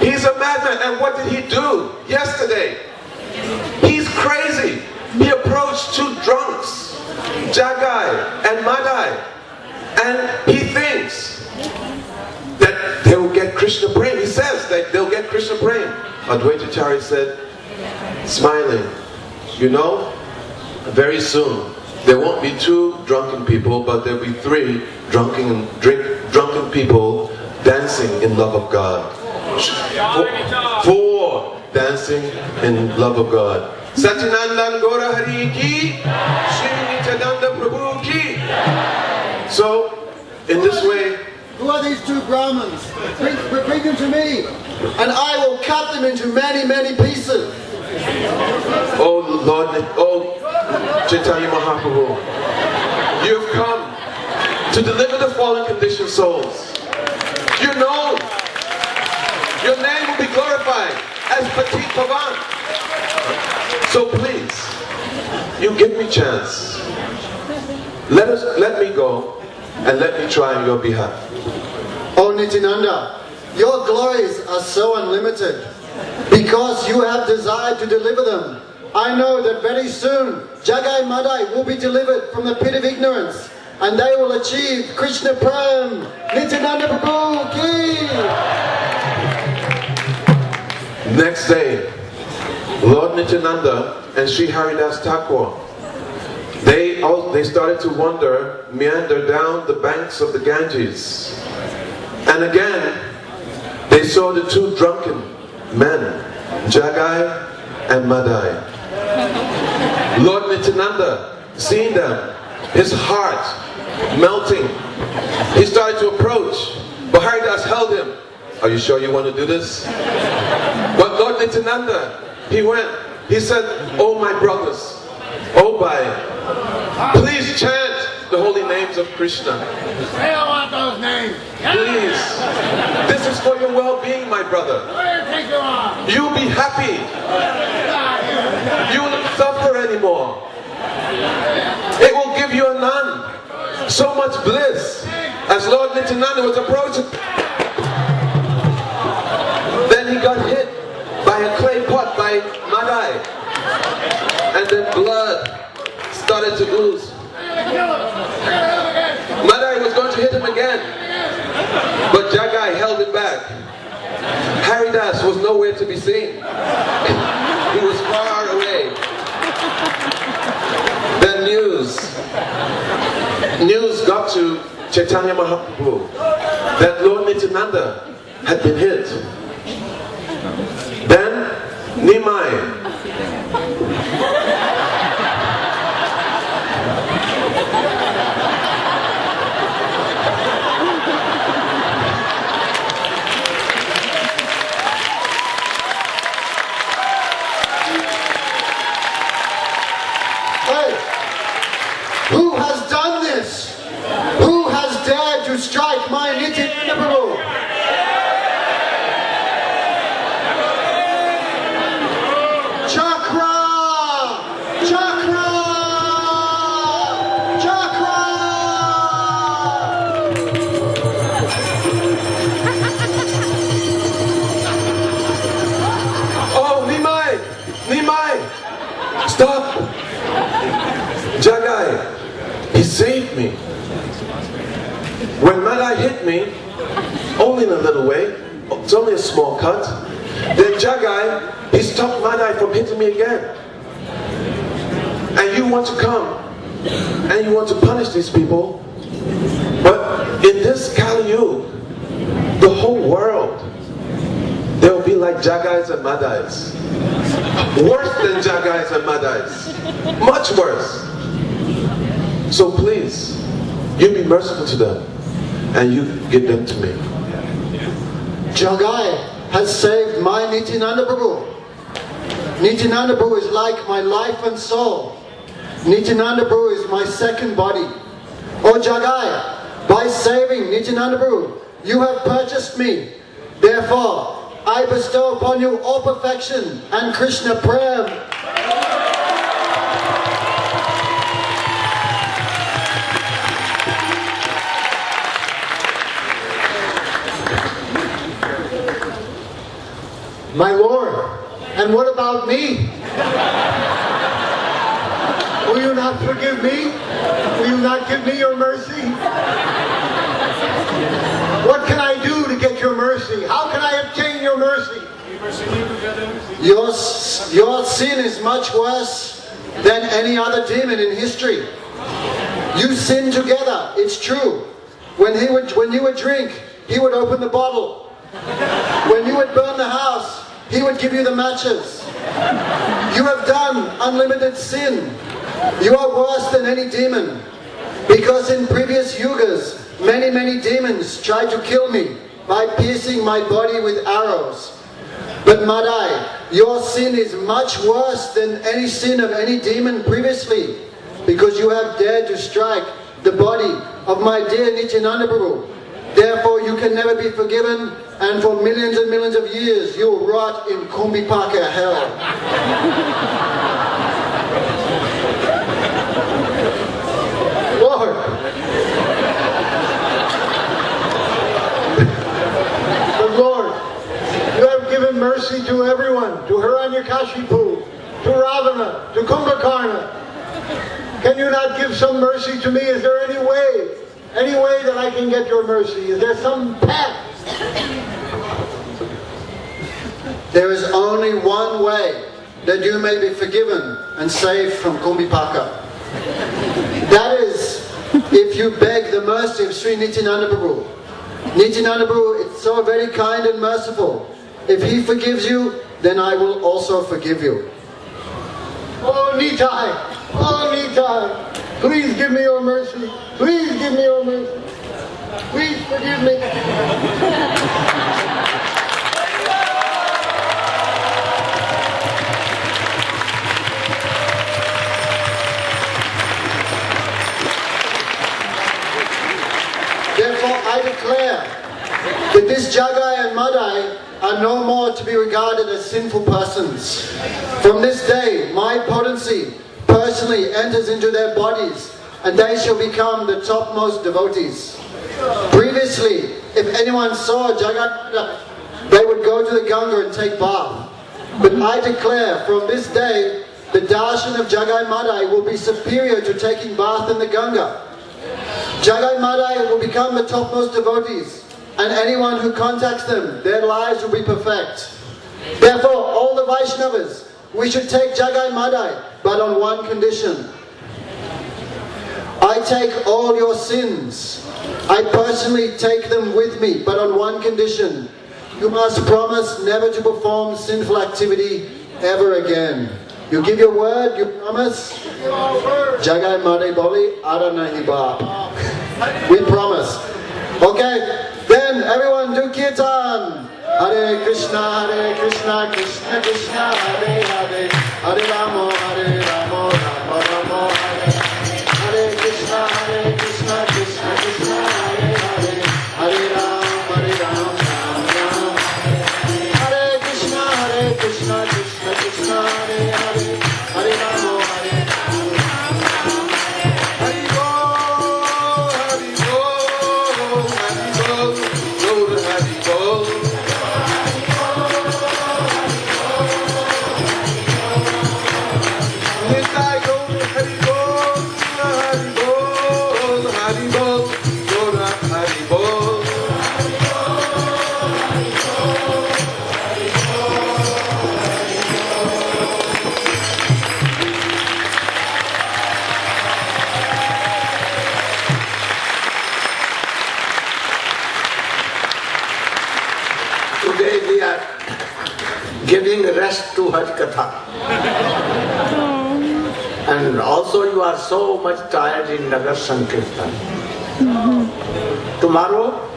He's a madman. And what did he do yesterday? He's crazy. He approached two drunks, Jagai and Madai, and he thinks that they will get Krishna Prem. He says that they'll get Krishna Prem. Advaitacharya said, smiling, you know, very soon there won't be two drunken people, but there'll be three drunken people dancing in love of God. Four dancing in love of God. Satinandan Gora Hari ki, Shri Nityananda Prabhu ki. So, in this way, who are these two Brahmins? Bring them to me, and I will cut them into many, many pieces. Oh Lord, oh Chaitanya Mahaprabhu, you've come to deliver the fallen conditioned souls. You're known. Your name will be glorified as Patit Pavan. So please, you give me chance. Let me go and let me try on your behalf. Oh Nityananda, your glories are so unlimited because you have desired to deliver them. I know that very soon Jagai Madai will be delivered from the pit of ignorance and they will achieve Krishna Prem. Nityananda Prabhu ki! Next day, Lord Nityananda and Sri Haridas Thakur, they started to meander down the banks of the Ganges. And again, they saw the two drunken men, Jagai and Madai. Lord Nityananda, seeing them, his heart melting, he started to approach, but Haridas held him. Are you sure you want to do this? But Lord Nityananda, he said, oh my brothers, oh Bhai, please chant the holy names of Krishna. I don't want those names. Please. This is for your well-being, my brother. You'll be happy. You won't suffer anymore. It will give you so much bliss. As Lord Nityananda was approaching, then he got hit by a clay pot by Madai. And then blood started to ooze. Madai was going to hit him again, but Jagai held him back. Haridas was nowhere to be seen. He was far away. Then news got to Chaitanya Mahaprabhu that Lord Nityananda had been hit. Then Nimai. Hey, who has done this? Who has dared to strike my Nityananda Prabhu? Chakra! Chakra! Chakra! Oh, Nimai! Nimai! Stop! Jagai, he saved me. When Madai hit me, only in a little way, it's only a small cut, then Jagai, he stopped Madai from hitting me again. And you want to come, and you want to punish these people, but in this Kali Yuga, the whole world, they will be like Jagais and Madais. Worse than Jagais and Madais. Much worse. So please, you be merciful to them, and you give them to me. Jagai has saved my Nityananda Prabhu. Nityananda Prabhu is like my life and soul. Nityananda Prabhu is my second body. Oh Jagai, by saving Nityananda Prabhu, you have purchased me. Therefore, I bestow upon you all perfection and Krishna Prem. My Lord, and what about me? Will you not forgive me? Will you not give me your mercy? What can I do to get your mercy? How can I obtain your mercy? Your sin is much worse than any other demon in history. You sin together, it's true. When you would drink, he would open the bottle. When you would burn the house, he would give you the matches. You have done unlimited sin. You are worse than any demon. Because in previous yugas, many demons tried to kill me by piercing my body with arrows. But Madai, your sin is much worse than any sin of any demon previously. Because you have dared to strike the body of my dear Nityananda Prabhu. Therefore you can never be forgiven, and for millions and millions of years you will rot in Kumbhipaka hell. Lord, but Lord, you have given mercy to everyone, to Hiranyakashipu, to Ravana, to Kumbhakarna. Can you not give some mercy to me? Is there any way that I can get your mercy? Is there some path? There is only one way that you may be forgiven and saved from Kumbhipaka. That is, if you beg the mercy of Sri Nityananda Prabhu. Nityananda Prabhu is so very kind and merciful. If he forgives you, then I will also forgive you. Oh Nitai! Oh Nitai! Please give me your mercy. Please give me your mercy. Please forgive me. Therefore I declare that this Jagai and Madai are no more to be regarded as sinful persons. From this day, my potency personally enters into their bodies, and they shall become the topmost devotees. Previously, if anyone saw Jagai, they would go to the Ganga and take bath. But I declare, from this day, the darshan of Jagai Madai will be superior to taking bath in the Ganga. Jagai Madai will become the topmost devotees, and anyone who contacts them, their lives will be perfect. Therefore, all the Vaishnavas, we should take Jagai Madai, but on one condition. I take all your sins. I personally take them with me, but on one condition. You must promise never to perform sinful activity ever again. You give your word, you promise? Jagai Made Boli Adanahi Bab. We promise. Okay, then everyone do kirtan. Hare Krishna, Krishna Krishna, Hare Hare, Hare Ramo, Ramo Ramo, Hare Krishna, Krishna Krishna, Hare Hare, Hare Ram, Ram Ram. Hare Krishna, Krishna Krishna, Hare Hare, Hare Ramo, Hare Today we are giving rest to Har Katha. And also you are so much tired in Nagar Sankirtan. Tomorrow,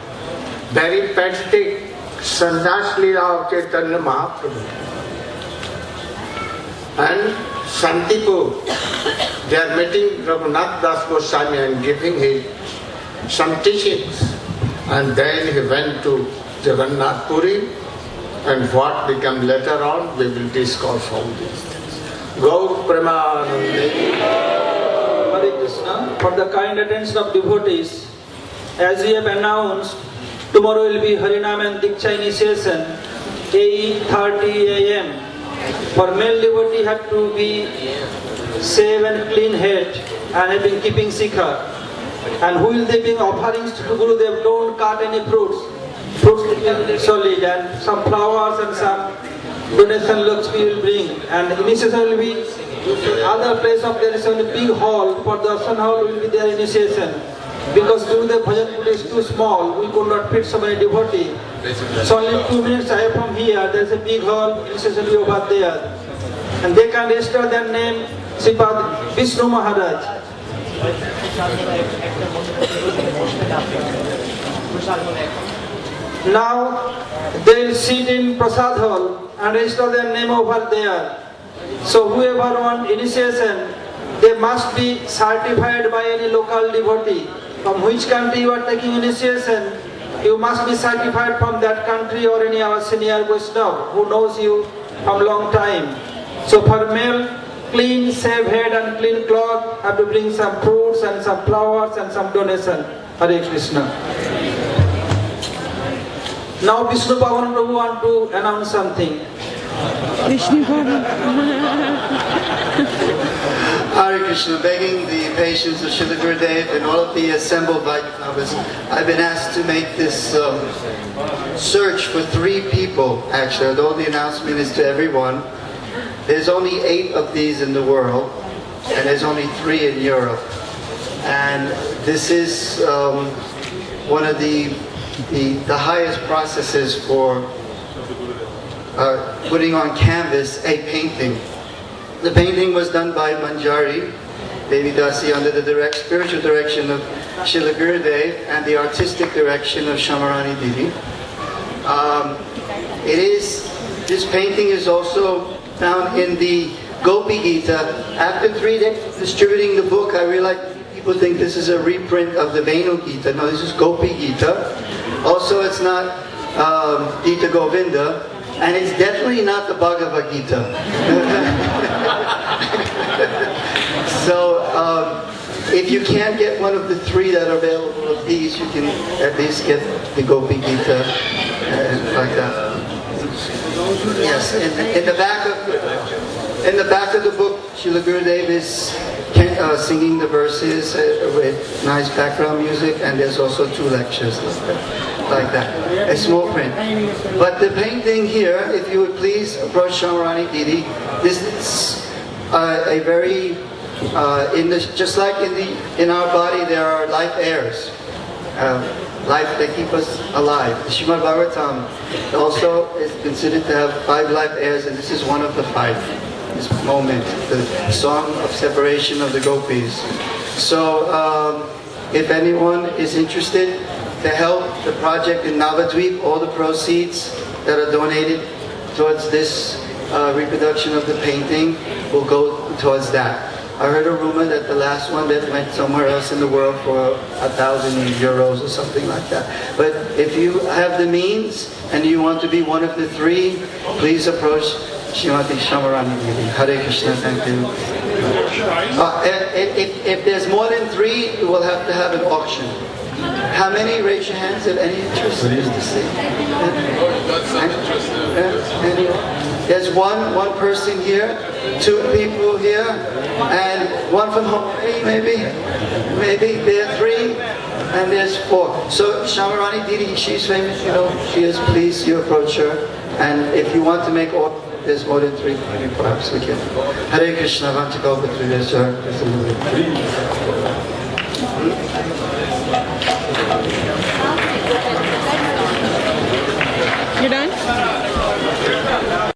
very pathetic Sannyas Leela of Chaitanya Mahaprabhu. And Shantipur, they are meeting Raghunath Das Goswami and giving him some teachings. And then he went to Jagannath Puri, and what became later on, we will discuss all these things. Go Premanande. Hare Krishna, for the kind attention of devotees, as we have announced, tomorrow will be Harinam and Diksha initiation, 8:30 a.m. For male devotee have to be shave and clean head and have been keeping sikha. And who will they bring offerings to Gurudev? Don't cut any fruits. Fruits will be solid, and some flowers and some donation Lakshmi will bring. And initiation will be other place of there is a big hall. For the darshan hall will be their initiation. Because Gurudev Bhajan Pool is too small, we could not fit so many devotees. So only 2 minutes away from here, there is a big hall, initiation will be over there. And they can register their name, Sripad Vishnu Maharaj. Now they will sit in Prasad hall and register their name over there. So whoever wants initiation, they must be certified by any local devotee. From which country you are taking initiation, you must be certified from that country or any our senior Vaishnava who knows you from long time. So for male, clean shave head and clean cloth, have to bring some fruits and some flowers and some donation. Hare Krishna. Now Vishnu Bhavan Prabhu want to announce something. Hare Krishna, begging the patience of Srila Gurudev and all of the assembled Vaishnavas, I've been asked to make this search for 3 people, actually, although the announcement is to everyone. There's only 8 of these in the world, and there's only 3 in Europe. And this is one of the highest processes for putting on canvas a painting. The painting was done by Manjari Devidasi under the spiritual direction of Srila Gurudev and the artistic direction of Shamarani Didi. This painting is also found in the Gopi Gita. After 3 days distributing the book, I realized people think this is a reprint of the Venu Gita. No, this is Gopi Gita. Also, it's not Gita Govinda, and it's definitely not the Bhagavad Gita. So, if you can't get one of the 3 that are available of these, you can at least get the Gopi Gita like that. Yes, in the back of the book, Srila Gurudev is singing the verses with nice background music, and there's also 2 lectures like that, a small print. But the painting here, if you would please approach Shamarani Didi, this is a very just like in our body there are life airs. life that keep us alive. The Srimad Bhagavatam also is considered to have 5 life airs, and this is one of the 5. This moment, the song of separation of the gopis. So, if anyone is interested to help the project in Navadvip, all the proceeds that are donated towards this reproduction of the painting will go towards that. I heard a rumor that the last one that went somewhere else in the world for 1,000 euros or something like that. But if you have the means and you want to be one of the 3, please approach Srimati Shamarani Devi. Hare Krishna, thank you. If there's more than 3, we'll have to have an auction. How many? Raise your hands if any interest is to see. There's one person here, 2 people here, and 1 from Hawaii maybe. There are 3, and there's 4. So Shamarani Didi, she's famous, you know, she is. Please, you approach her, and if you want to make all, there's more than 3, maybe perhaps we can. Hare Krishna, Vanchakaupatriyascha.